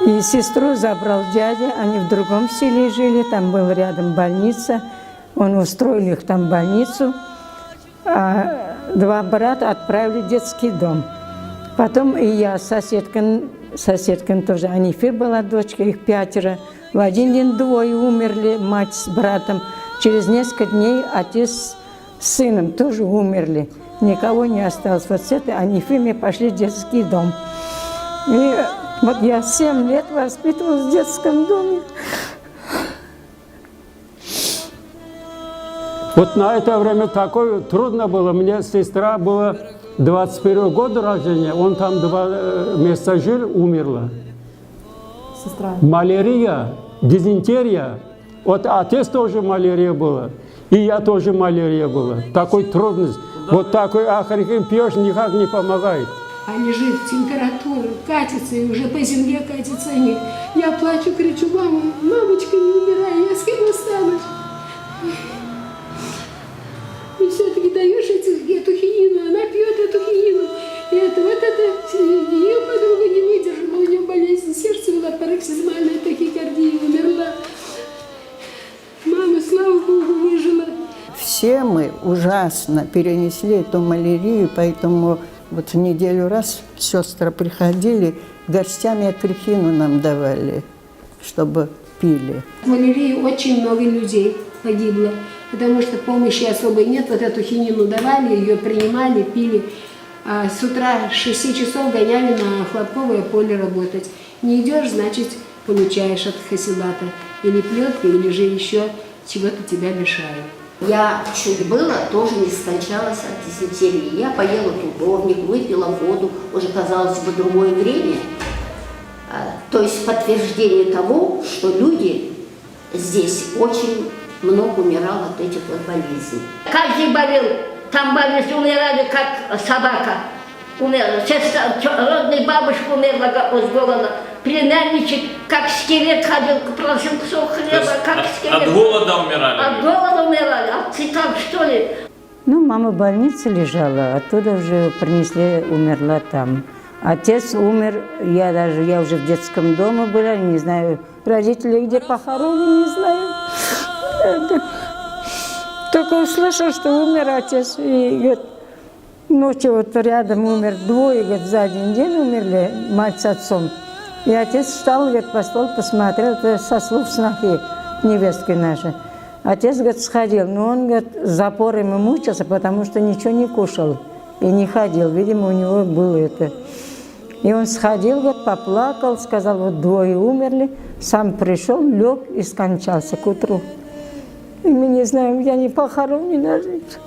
и сестру забрал дядя. Они в другом селе жили, там была рядом больница. Он устроил их там в больницу. А 2 брата отправили в детский дом. Потом и я, соседка тоже, Анифе была дочка, их 5. В один день 2 умерли, мать с братом. Через несколько дней отец с сыном тоже умерли. Никого не осталось. Вот с этой Анифе мы пошли в детский дом. И вот я 7 лет воспитывалась в детском доме. Вот на это время такое трудно было. Мне сестра была 21 года рождения, он там 2 месяца жил, умерла. Сестра. Малярия, дизентерия. Вот отец тоже малярия была, и я тоже малярия была. Такой трудность. Вот такой ахарикин пьешь, никак не помогает. А лежит температура, катится, и уже по земле катится. Нет. Я плачу, кричу, мама, мамочка, не умирай, я с кем останусь? И все-таки даешь эту хинину, она пьет эту хинину. И это, вот это, ее подруга не выдержала, у нее болезнь сердца была, пароксизмальная тахикардия, умерла. Мама, слава Богу, выжила. Все мы ужасно перенесли эту малярию, поэтому вот в неделю раз сестры приходили, горстями акрихину нам давали, чтобы пили. В малярии очень много людей погибло, потому что помощи особой нет. Вот эту хинину давали, ее принимали, пили. А с утра с 6 часов гоняли на хлопковое поле работать. Не идешь, значит, получаешь от хасилата. Или плетка, или же еще чего-то тебя лишают. Я чуть было тоже не скончалась от дизентерии. Я поела тубовник, выпила воду, уже, казалось бы, другое время. То есть подтверждение того, что люди здесь очень много умирало от этих вот болезней. Каждый болел, там больницы умирали, как собака. Умерла. Родная бабушка умерла с голода. Племянничек, как скелет ходил, просил кусок хлеба, как скелет. От голода умирали? От голода умирали, от цветов, что ли? Ну, мама в больнице лежала, оттуда уже принесли, умерла там. Отец умер, я уже в детском доме была, не знаю, родители где похоронены, не знаю. Только услышал, что умер отец, и говорит, ночью вот рядом умер 2, говорит, за один день умерли мать с отцом. И отец встал, говорит, пошел, посмотрел, это со слов снохи, невестки нашей. Отец, говорит, сходил, но он, говорит, с запорами мучился, потому что ничего не кушал. и не ходил. Видимо, у него было это. И он сходил, вот, поплакал, сказал, вот двое умерли. Сам пришел, лег и скончался к утру. И мы не знаем, я не похоронена жить.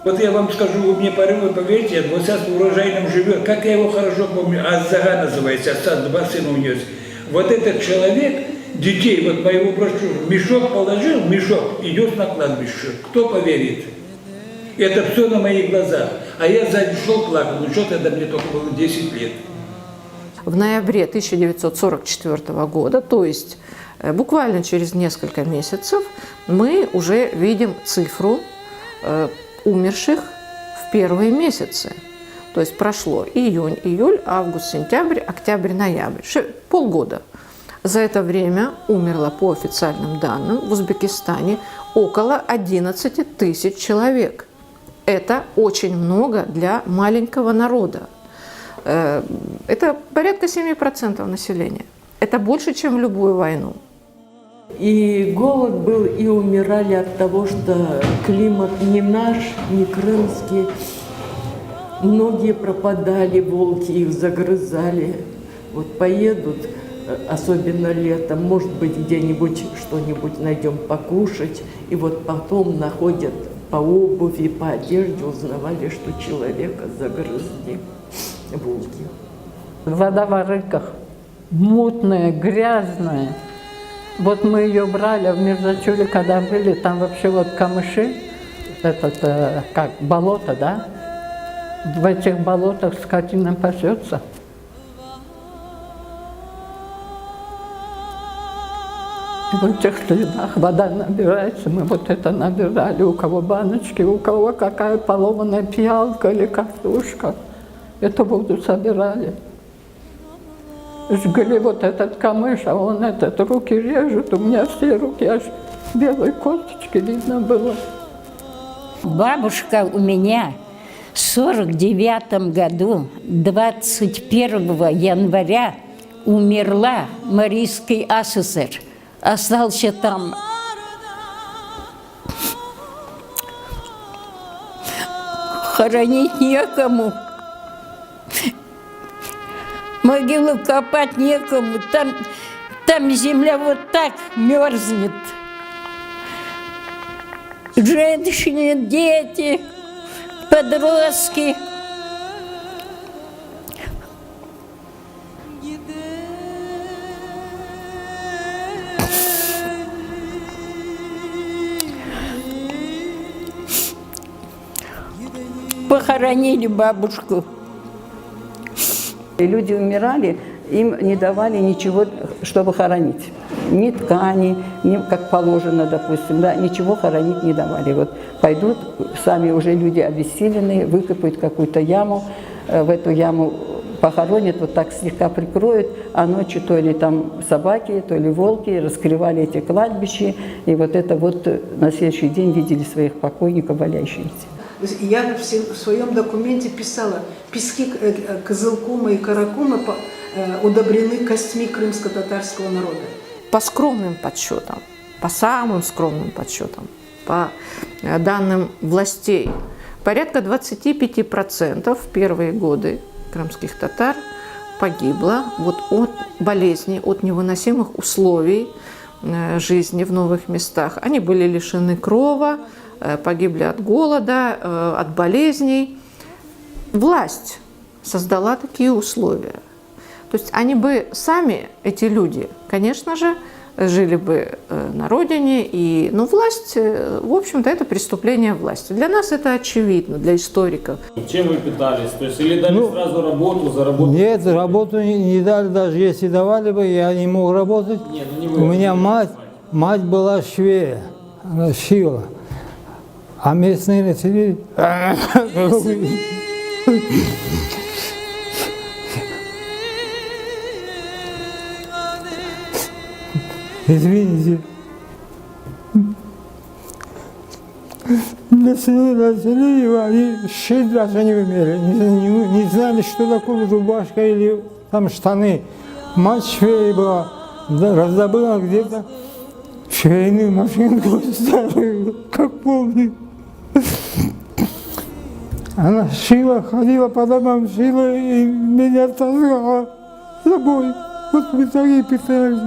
Вот я вам скажу, вы мне поверьте, вот сейчас в урожайном живет, как я его хорошо помню, Аззага называется, отца, два сына унес. Вот этот человек, детей, вот моего брошюру, мешок положил, мешок, идет на кладбище. Кто поверит? Это все на моих глазах. А я сзади шел, плакал, ну что тогда мне только было 10 лет. В ноябре 1944 года, то есть буквально через несколько месяцев, мы уже видим цифру умерших в первые месяцы. То есть прошло июнь, июль, август, сентябрь, октябрь, ноябрь. Полгода. За это время умерло, по официальным данным, в Узбекистане около 11 тысяч человек. Это очень много для маленького народа. Это порядка 7% населения. Это больше, чем в любую войну. И голод был, и умирали от того, что климат не наш, не крымский. Многие пропадали, волки их загрызали. Вот поедут, особенно летом, может быть, где-нибудь что-нибудь найдем покушать, и вот потом находят по обуви, по одежде, узнавали, что человека загрызли волки. Вода в арыках мутная, грязная. Вот мы ее брали в Мирзачуле, когда были, там вообще вот камыши, как болото, да? В этих болотах скотина пасется. В этих следах вода набирается, мы вот это набирали, у кого баночки, у кого какая поломанная пиалка или картошка. Эту воду собирали. Жгли вот этот камыш, а он руки режет, у меня все руки аж белой косточки видно было. Бабушка у меня в 49 году, 21 января, умерла, Марийский АССР. Остался там. Хоронить некому. Могилу копать некому. Там земля вот так мерзнет. Женщины, дети, подростки. Похоронили бабушку. И люди умирали, им не давали ничего, чтобы хоронить. Ни ткани, ни как положено, допустим, да, ничего хоронить не давали. Вот пойдут, сами уже люди обессиленные, выкопают какую-то яму, в эту яму похоронят, вот так слегка прикроют, а ночью то ли там собаки, то ли волки раскрывали эти кладбища, и вот это вот на следующий день видели своих покойников валяющимися. Я в своем документе писала, пески Кызылкума и Каракума удобрены костьми крымско-татарского народа. По скромным подсчетам, по самым скромным подсчетам, по данным властей, порядка 25% в первые годы крымских татар погибло вот от болезней, от невыносимых условий жизни в новых местах. Они были лишены крова, погибли от голода, от болезней. Власть создала такие условия. То есть они бы сами, эти люди, конечно же, жили бы на родине, но власть, в общем-то, это преступление власти. Для нас это очевидно, для историков. Чем вы питались? То есть или дали сразу работу, заработать? Нет, работу не дали, даже если давали бы, я не мог работать. Нет, не вы. У меня мать была швея, она шила. А местные население... Извините. Население, они шить даже не умели. Не знали, что такое рубашка или там штаны. Мать швеей была, раздобыла где-то швейную машинку старую, как помню. Она шила, ходила по домам, шила и меня таскала с собой. Вот мы такие питались.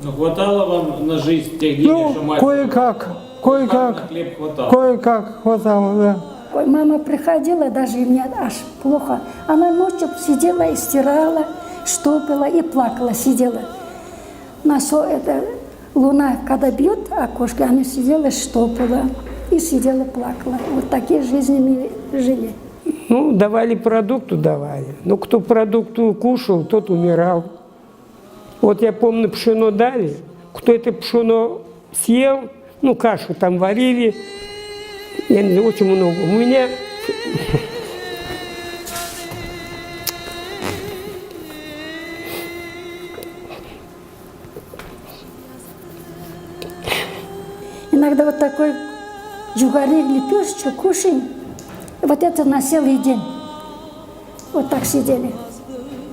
Ну, хватало вам на жизнь тех денег, что мать... Кое-как, На хлеб хватало. кое-как хватало, да. Ой, мама приходила, даже мне аж плохо. Она ночью сидела и стирала, штопила и плакала, сидела. На все это луна, когда бьет окошко, она сидела, штопала и сидела, плакала. Вот такие жизни мы жили. Ну, давали продукту, давали. Но кто продукту кушал, тот умирал. Вот я помню, пшено дали. Кто это пшено съел, ну, кашу там варили, я не знаю, очень много. У меня Иногда вот такой жугарик лепешечку кушаем. Вот это на целый день. Вот так сидели.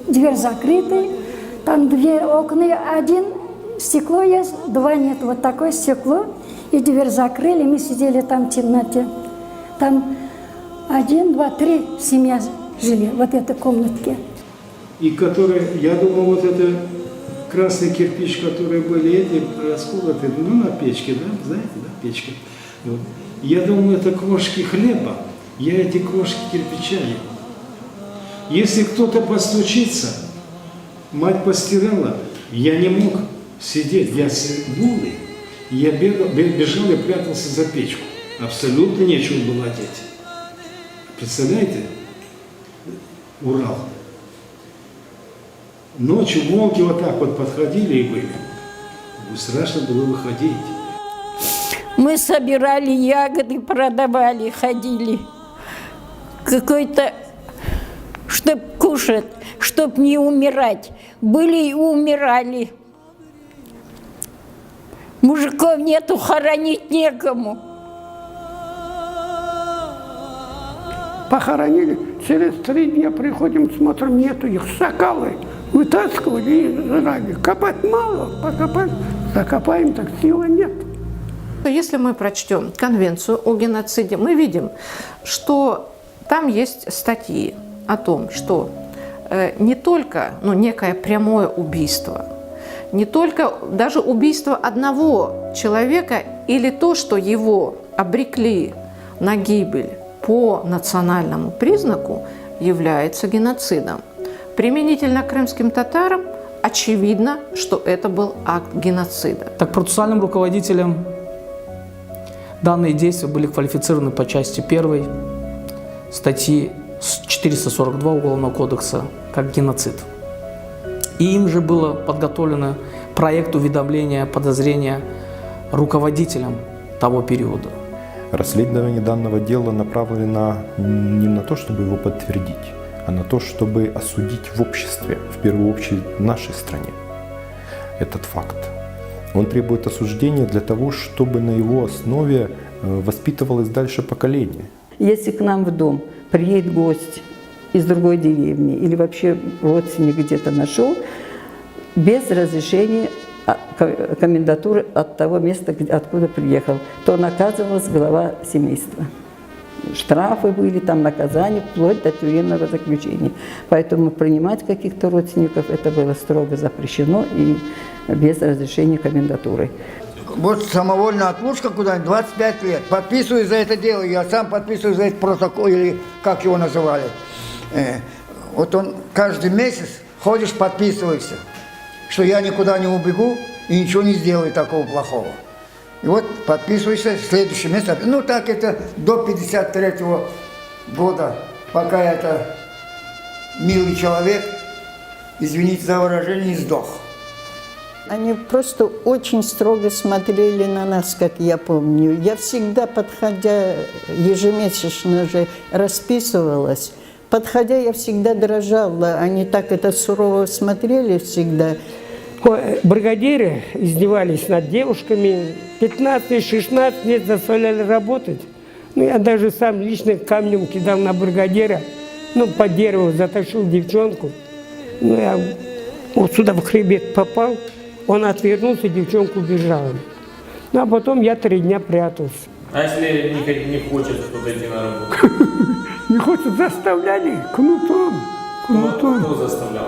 Дверь закрыта, там две окна, один стекло есть, два нет. Вот такое стекло, и дверь закрыли, мы сидели там в темноте. Там 1, 2, 3 семья жили в вот этой комнатке. И которые, я думаю, вот это красный кирпич, которые были эти расколоты, ну, на печке, да, знаете, да, печка. Вот. Я думаю, это крошки хлеба, я эти крошки кирпича ем. Если кто-то постучится, мать постирала, я не мог сидеть, я голый, я бежал и прятался за печку. Абсолютно нечего было одеть. Представляете? Урал. Ночью волки вот так вот подходили и были. Страшно было выходить. Мы собирали ягоды, продавали, ходили. Какой-то, чтоб кушать, чтоб не умирать. Были и умирали. Мужиков нету, хоронить некому. Похоронили, через 3 дня приходим, смотрим, нету их, сокалы вытаскивали и жрали. Копать мало, покопать, закопаем, так силы нет. Если мы прочтем Конвенцию о геноциде, мы видим, что там есть статьи о том, что не только некое прямое убийство, не только даже убийство одного человека или то, что его обрекли на гибель по национальному признаку, является геноцидом. Применительно к крымским татарам очевидно, что это был акт геноцида. Так процессуальным руководителем данные действия были квалифицированы по части 1 статьи 442 Уголовного кодекса как геноцид. И им же было подготовлено проект уведомления подозрения руководителям того периода. Расследование данного дела направлено не на то, чтобы его подтвердить, а на то, чтобы осудить в обществе, в первую очередь в нашей стране, этот факт. Он требует осуждения для того, чтобы на его основе воспитывалось дальше поколение. Если к нам в дом приедет гость из другой деревни или вообще родственник где-то нашел, без разрешения комендатуры от того места, откуда приехал, то наказывалась глава семейства. Штрафы были, там наказания, вплоть до тюремного заключения. Поэтому принимать каких-то родственников это было строго запрещено и без разрешения комендатуры. Вот самовольная отлучка куда-нибудь 25 лет. Подписываю за это дело, я сам подписываю за этот протокол, или как его называли. Вот он каждый месяц ходишь, подписываешься, что я никуда не убегу и ничего не сделаю такого плохого. И вот подписываешься, в следующий месяц, ну так это до 53-го года, пока это милый человек, извините за выражение, не сдох. Они просто очень строго смотрели на нас, как я помню. Я всегда, подходя, ежемесячно же расписывалась, подходя, я всегда дрожала. Они так это сурово смотрели всегда. Бригадиры издевались над девушками, 15-16 лет заставляли работать. Ну, я даже сам лично камнем кидал на бригадира, ну, по дереву затащил девчонку. Ну, я вот сюда в хребет попал, он отвернулся, девчонка убежала. Ну, а потом я 3 дня прятался. А если не хочет кто-то идти на работу? Не хочет, заставляли кнутом. Кто заставлял?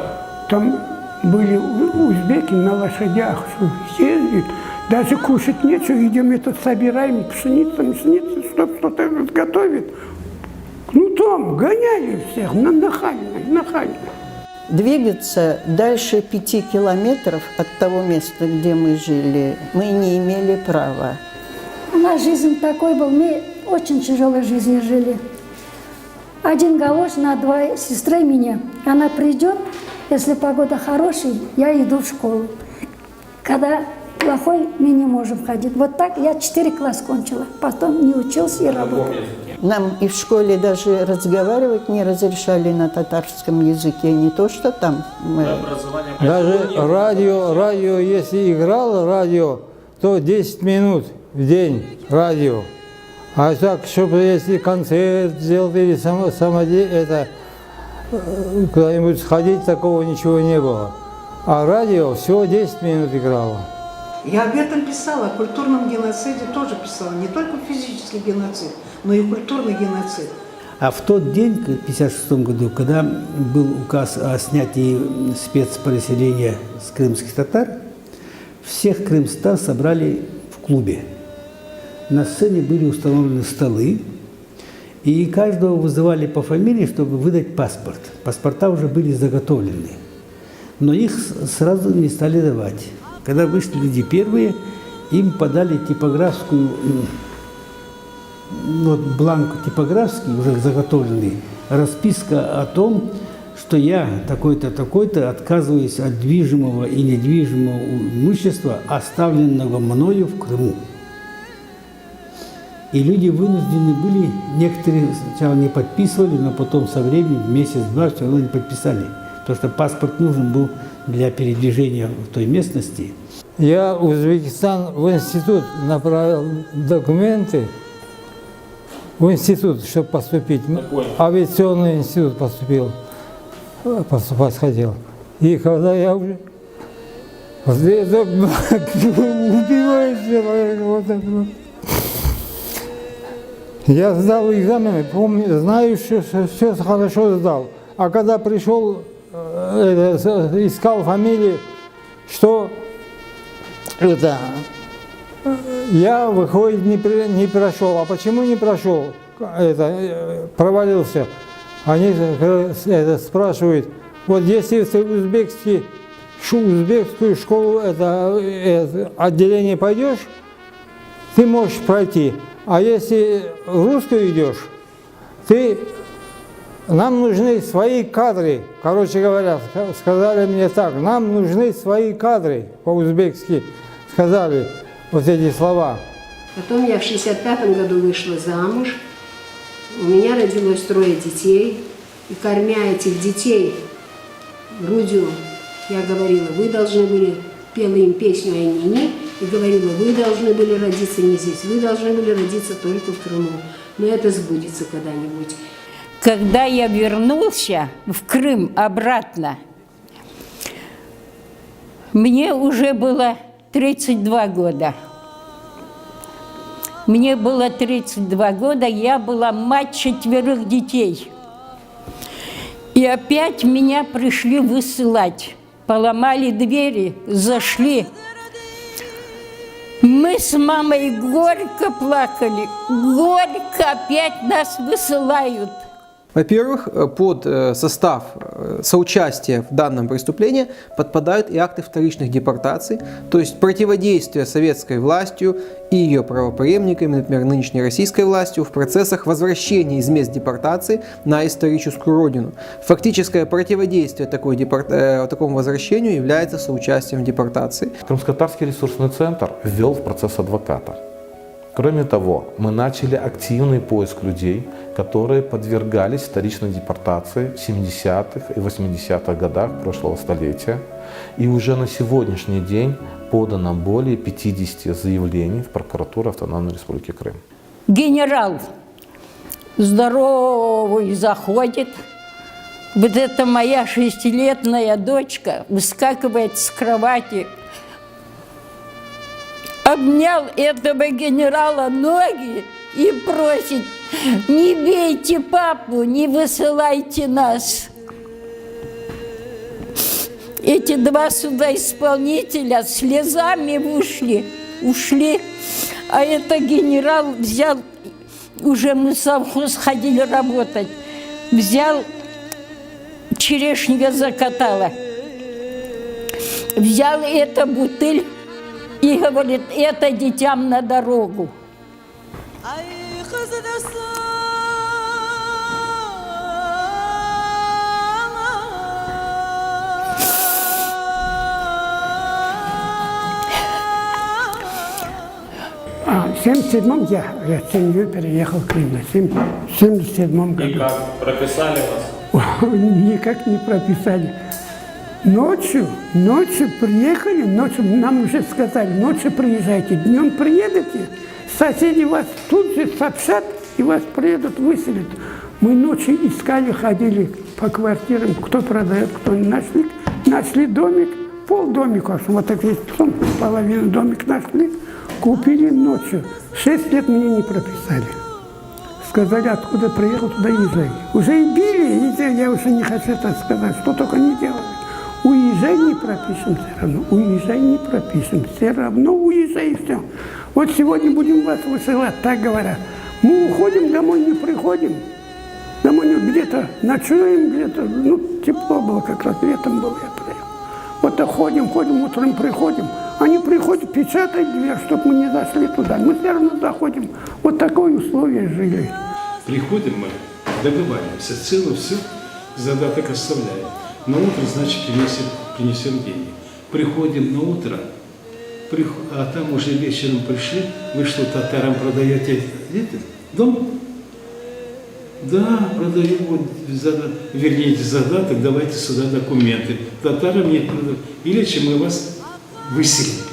Там были узбеки на лошадях, ездят, даже кушать нечего, идем этот собираем пшеницу, чтобы что-то готовить. Кнутом гоняли всех, нахально. Двигаться дальше 5 километров от того места, где мы жили, мы не имели права. У нас жизнь такой был, мы очень тяжелой жизнью жили. Один галош на 2 сестры меня. Она придет, если погода хорошая, я иду в школу. Когда плохой, мы не можем ходить. Вот так я 4 класса кончила, потом не учился и работал. Нам и в школе даже разговаривать не разрешали на татарском языке, не то что там. Даже радио, если играло радио, то 10 минут в день радио. А так, чтобы если концерт сделать или это куда-нибудь сходить, такого ничего не было. А радио всего 10 минут играло. Я об этом писала, о культурном геноциде тоже писала. Не только физический геноцид, но и культурный геноцид. А в тот день, в 1956 году, когда был указ о снятии спецпереселения с крымских татар, всех крымстар собрали в клубе. На сцене были установлены столы, и каждого вызывали по фамилии, чтобы выдать паспорт. Паспорта уже были заготовлены, но их сразу не стали давать. Когда вышли люди первые, им подали типографскую, бланк типографский, уже заготовленный, расписка о том, что я такой-то, такой-то отказываюсь от движимого и недвижимого имущества, оставленного мною в Крыму. И люди вынуждены были, некоторые сначала не подписывали, но потом со временем, месяц-два, все равно не подписали. Потому что паспорт нужен был для передвижения в той местности. Я в Узбекистан в институт направил документы, в институт, чтобы поступить. Авиационный институт поступать хотел. И когда я уже... убивает человека, вот это вот. Я сдал экзамены, помню, знаю, что все хорошо сдал. А когда пришел, искал фамилию, что это, я, выходит, не прошел. А почему не прошел? Это, провалился. Они спрашивают, вот если ты в узбекскую школу, это отделение пойдешь, ты можешь пройти. А если в русскую идешь, нам нужны свои кадры. Короче говоря, сказали мне так, нам нужны свои кадры, по-узбекски сказали вот эти слова. Потом я в 65-м году вышла замуж, у меня родилось 3 детей, и кормя этих детей грудью, я говорила, вы должны были, пела им песню о Нине, и говорила, вы должны были родиться не здесь, вы должны были родиться только в Крыму. Но это сбудется когда-нибудь. Когда я вернулся в Крым обратно, мне уже было 32 года. Мне было 32 года, я была мать 4 детей. И опять меня пришли высылать. Поломали двери, зашли. Мы с мамой горько плакали. Горько опять нас высылают. Во-первых, под состав соучастия в данном преступлении подпадают и акты вторичных депортаций, то есть противодействие советской властью и ее правопреемниками, например, нынешней российской властью, в процессах возвращения из мест депортации на историческую родину. Фактическое противодействие такому возвращению является соучастием в депортации. Крымско-татарский ресурсный центр ввел в процесс адвоката. Кроме того, мы начали активный поиск людей, которые подвергались вторичной депортации в 70-х и 80-х годах прошлого столетия. И уже на сегодняшний день подано более 50 заявлений в прокуратуру Автономной Республики Крым. Генерал здоровый заходит. Вот эта моя 6-летняя дочка выскакивает с кровати. обнял этого генерала ноги и просит: не бейте папу, не высылайте нас. Эти два судоисполнителя слезами ушли, а это генерал взял, уже мы в совхоз ходили работать, взял, черешня закатала, взял эту бутыль и говорит: это детям на дорогу. В 1977-м я с семьей переехал в Крым, в 1977 году. И как, прописали вас? Никак не прописали. Ночью приехали, ночью нам уже сказали: ночью приезжайте, днем приедете, соседи вас тут же сообщат и вас приедут выселят. Мы ночью искали, ходили по квартирам, кто продает, кто не нашли. Нашли домик, полдомика, вот так весь половину домик нашли, купили ночью. 6 лет меня не прописали. Сказали: откуда приехал, туда езжай. Уже и били, и я уже не хочу это сказать, что только не делали. Уезжай, не пропишем все равно, уезжай, не пропишем, все равно уезжай, и все. Вот сегодня будем вас высылать, так говорят. Мы уходим, домой не приходим. Домой где-то ночуем, где-то, тепло было, как раз летом было, я приехал. Вот так ходим, утром приходим. Они приходят, печатают дверь, чтобы мы не зашли туда. Мы все равно заходим. Вот такое условие жили. Приходим мы, договариваемся, целую все задаток оставляем. На утро, значит, принесем деньги. Приходим на утро, а там уже вечером пришли, вы что, татарам продаете дом? Да, продаю, вот, верните задаток, давайте сюда документы. Татарам нет, или чем мы вас выселили.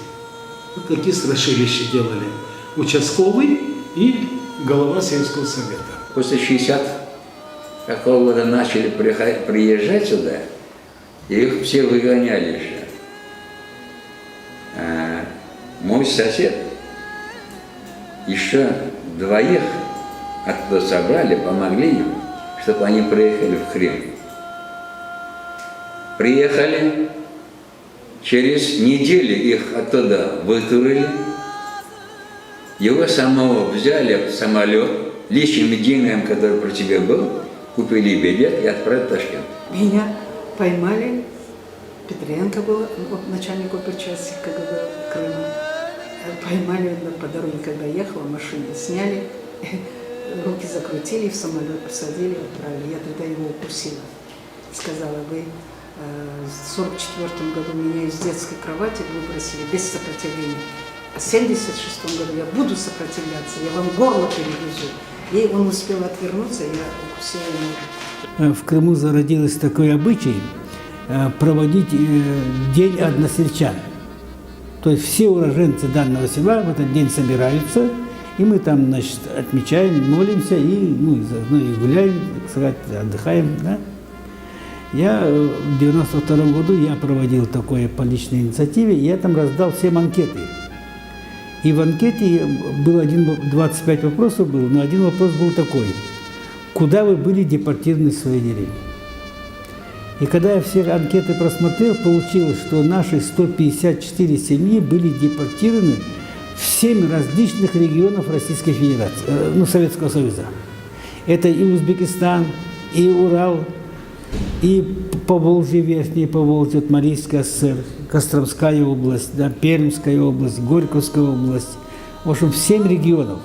Вот такие страшилища делали. Участковый и голова сельского совета. После 60-какого года начали приезжать сюда, и их все выгоняли же. Мой сосед еще двоих оттуда собрали, помогли им, чтобы они приехали в Крым. Приехали, через неделю их оттуда вытурили, его самого взяли в самолет, личными деньгами, которые про тебя был, купили билет и отправили в Ташкент. Меня поймали, Петренко был начальник оперчасти КГБ Крыма. Поймали по дороге, когда ехала, машину сняли, руки закрутили, в самолет посадили, отправили. Я тогда его укусила. Сказала: вы в 1944 году меня из детской кровати выбросили без сопротивления. А в 1976 году я буду сопротивляться, я вам горло перегрызу. И он успел отвернуться, я укусила его. В Крыму зародилось такой обычай проводить день односельчан. То есть все уроженцы данного села в этот день собираются, и мы там, значит, отмечаем, молимся и, заодно и гуляем, так сказать, отдыхаем. Да? Я в 1992 году я проводил такое по личной инициативе, я там раздал всем анкеты. И в анкете был 25 вопросов было, но один вопрос был такой: куда вы были депортированы в своей деревне? И когда я все анкеты просмотрел, получилось, что наши 154 семьи были депортированы в 7 различных регионов Российской Федерации, Советского Союза. Это и Узбекистан, и Урал, и Поволжье, Верхнее Поволжье, Марийская ССР, Костромская область, да, Пермская область, Горьковская область. В общем, в 7 регионов.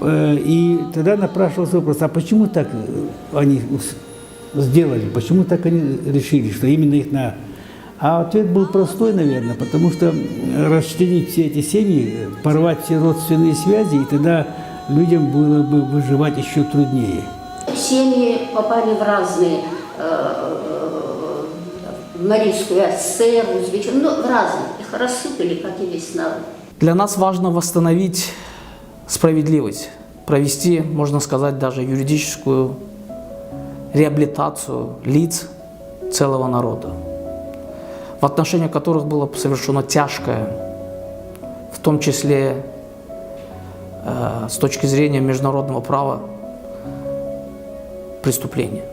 И тогда напрашивался вопрос: а почему так они сделали, почему так они решили, что именно их на... А ответ был простой, наверное, потому что расчленить все эти семьи, порвать все родственные связи, и тогда людям было бы выживать еще труднее. Семьи попали в разные, в Марийскую ССР, Узбекистан, в разные. Их рассыпали, как и весь народ. Для нас важно восстановить справедливость, провести, можно сказать, даже юридическую реабилитацию лиц целого народа, в отношении которых было совершено тяжкое в том числе с точки зрения международного права, преступление.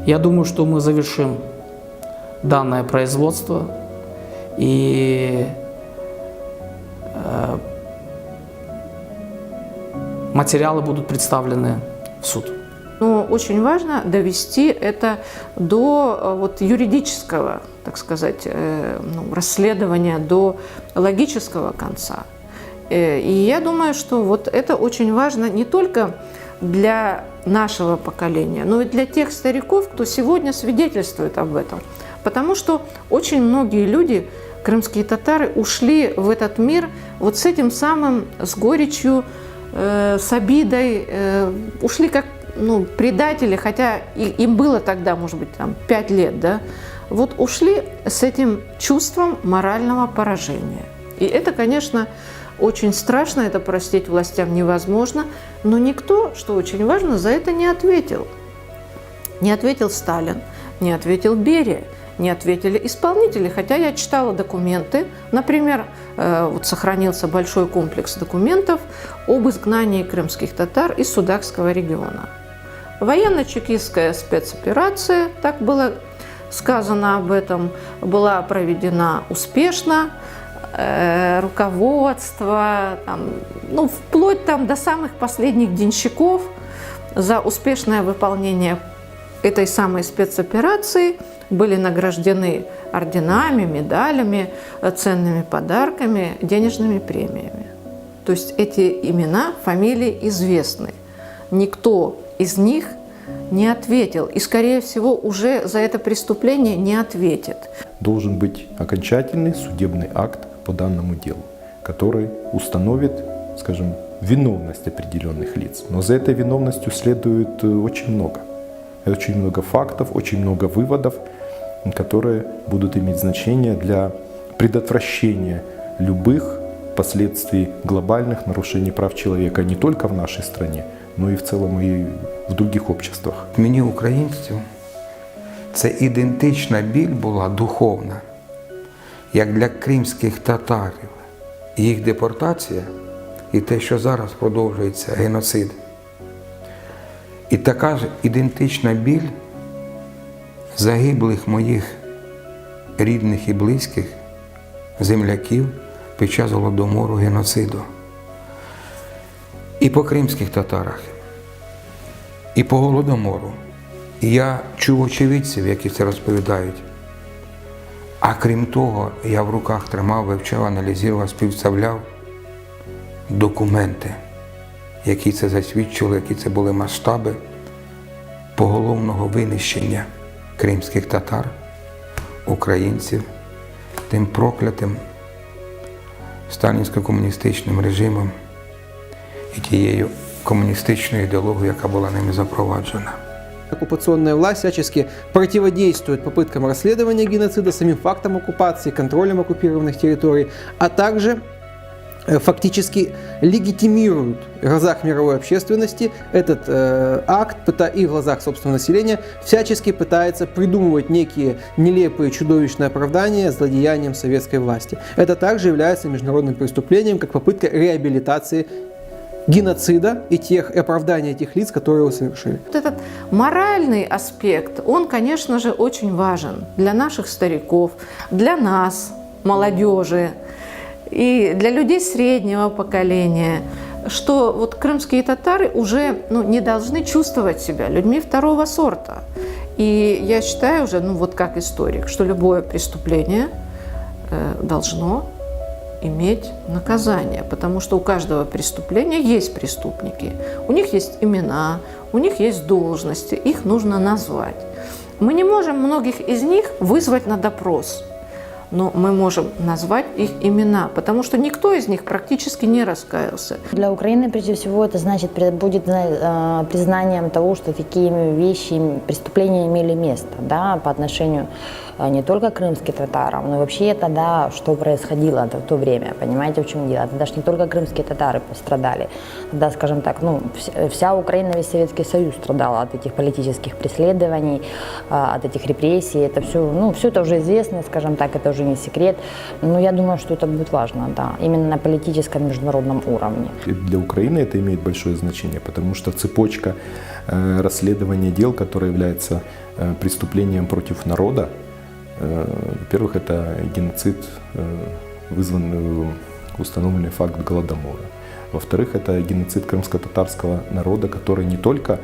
Я думаю, что мы завершим данное производство, и материалы будут представлены в суд. Но очень важно довести это до вот юридического, так сказать, расследования, до логического конца. И я думаю, что вот это очень важно не только для нашего поколения, но и для тех стариков, кто сегодня свидетельствует об этом. Потому что очень многие люди, крымские татары, ушли в этот мир вот с этим самым, с горечью, с обидой, ушли как предатели, хотя им было тогда, может быть, там, 5 лет, да, вот ушли с этим чувством морального поражения. И это, конечно, очень страшно, это простить властям невозможно, но никто, что очень важно, за это не ответил. Не ответил Сталин, не ответил Берия, не ответили исполнители. Хотя я читала документы, например, вот сохранился большой комплекс документов об изгнании крымских татар из Судакского региона. Военно-чекистская спецоперация, так было сказано об этом, была проведена успешно. Руководство, вплоть до самых последних денщиков за успешное выполнение этой самой спецоперации были награждены орденами, медалями, ценными подарками, денежными премиями. То есть эти имена, фамилии известны. Никто из них не ответил и, скорее всего, уже за это преступление не ответит. Должен быть окончательный судебный акт по данному делу, который установит, скажем, виновность определенных лиц. Но за этой виновностью следует очень много фактов, очень много выводов, которые будут иметь значение для предотвращения любых последствий глобальных нарушений прав человека не только в нашей стране, но і в цілому і в других обществах. Мені, українців, це ідентична біль була духовна, як для кримських татарів. Їх депортація і те, що зараз продовжується геноцид. І така ж ідентична біль загиблих моїх рідних і близьких земляків під час Голодомору, геноциду. І по кримських татарах, і по Голодомору. І я чув очевидців, які це розповідають. А крім того, я в руках тримав, вивчав, аналізував, співставляв документи, які це засвідчили, які це були масштаби поголовного винищення кримських татар, українців, тим проклятим сталінсько-комуністичним режимом і тією комуністичною ідеологією, яка була ними запроваджена. Оккупационная власть всячески противодействует попыткам расследования геноцида, самим фактам оккупации, контролем оккупированных территорий, а также фактически легитимируют в глазах мировой общественности этот акт, и в глазах собственного населения всячески пытается придумывать некие нелепые чудовищные оправдания злодеяниям советской власти. Это также является международным преступлением, как попытка реабилитации геноцида и оправдания этих лиц, которые его совершили. Вот этот моральный аспект, он, конечно же, очень важен для наших стариков, для нас, молодежи, и для людей среднего поколения, что вот крымские татары уже не должны чувствовать себя людьми второго сорта. И я считаю уже, вот как историк, что любое преступление должно иметь наказание, потому что у каждого преступления есть преступники, у них есть имена, у них есть должности, их нужно назвать. Мы не можем многих из них вызвать на допрос, но мы можем назвать их имена, потому что никто из них практически не раскаялся. Для Украины, прежде всего, это значит, будет признанием того, что такие вещи, преступления имели место, да, по отношению не только крымским татарам, но вообще тогда, что происходило в то время, понимаете, в чем дело? Тогда же не только крымские татары пострадали, тогда, скажем так, вся Украина, весь Советский Союз страдал от этих политических преследований, от этих репрессий, это все, все это уже известно, скажем так, это уже не секрет, но я думаю, что это будет важно, да, именно на политическом международном уровне. И для Украины это имеет большое значение, потому что цепочка расследования дел, которое является преступлением против народа, во-первых, это геноцид, установленный факт Голодомора. Во-вторых, это геноцид крымско-татарского народа, который не только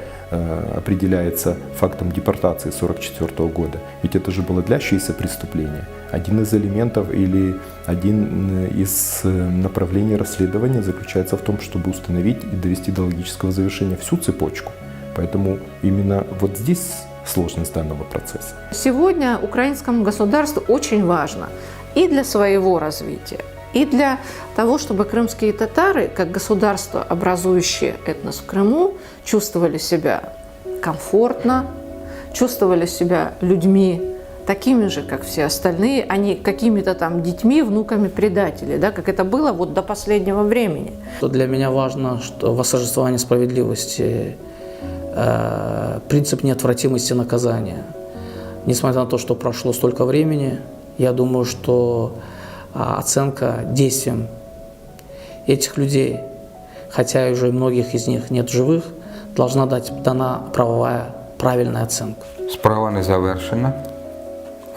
определяется фактом депортации 1944 года, ведь это же было длящееся преступление. Один из элементов или один из направлений расследования заключается в том, чтобы установить и довести до логического завершения всю цепочку. Поэтому именно вот здесь сложность данного процесса. Сегодня украинскому государству очень важно и для своего развития, и для того, чтобы крымские татары, как государство, образующее этнос в Крыму, чувствовали себя комфортно, чувствовали себя людьми такими же, как все остальные, а не какими-то там детьми, внуками предателей, да, как это было вот до последнего времени. Для меня важно, что восторжествование справедливости, принцип неотвратимости наказания. Несмотря на то, что прошло столько времени, я думаю, что оценка действиям этих людей, хотя уже многих из них нет живых, должна дана правовая правильная оценка. Справа не завершена.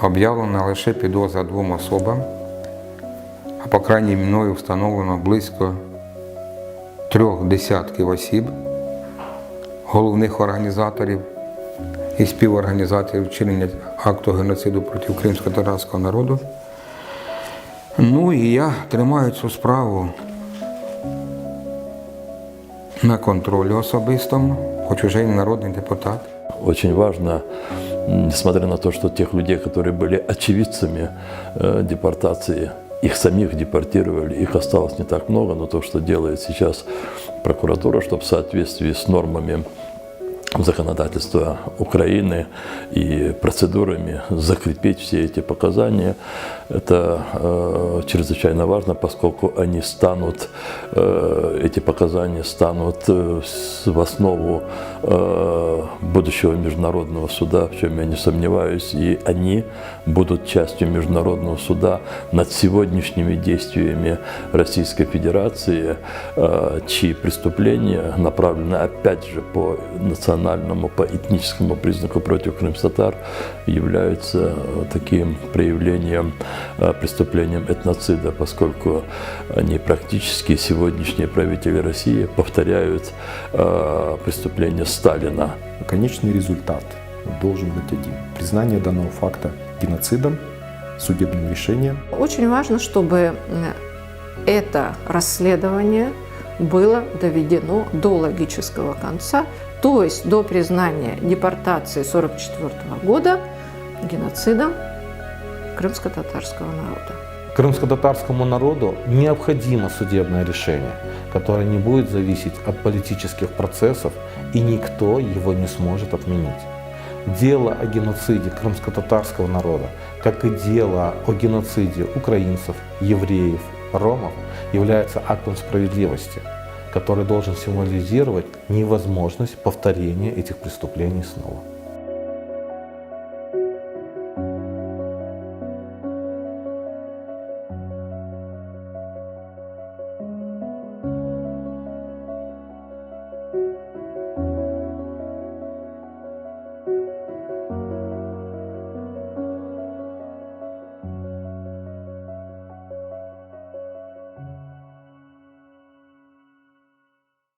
Об'явлена лише підозра 2 особам, а по крайній мною встановлено близько 3 десятків осіб, головних організаторів і співорганізаторів вчинення акту геноциду проти кримсько-татарського народу. Ну і я тримаю цю справу на контролі особистому, хоч уже і народний депутат. Очень важно, несмотря на то, что тех людей, которые были очевидцами депортации, их самих депортировали, их осталось не так много, но то, что делает сейчас прокуратура, чтобы в соответствии с нормами законодательства Украины и процедурами закрепить все эти показания, это чрезвычайно важно, поскольку они станут, эти показания станут в основу будущего международного суда, в чем я не сомневаюсь, и они будут частью международного суда над сегодняшними действиями Российской Федерации, чьи преступления направлены опять же по национальному, по этническому признаку против крымстатар, являются таким проявлением, преступлением этноцида, поскольку они практически, сегодняшние правители России, повторяют преступления Сталина. Конечный результат должен быть один. Признание данного факта геноцидом, судебным решением. Очень важно, чтобы это расследование было доведено до логического конца, то есть до признания депортации 1944 года геноцидом крымско-татарского народа. Крымско-татарскому народу необходимо судебное решение, которое не будет зависеть от политических процессов, и никто его не сможет отменить. Дело о геноциде крымско-татарского народа, как и дело о геноциде украинцев, евреев, ромов, является актом справедливости, который должен символизировать невозможность повторения этих преступлений снова.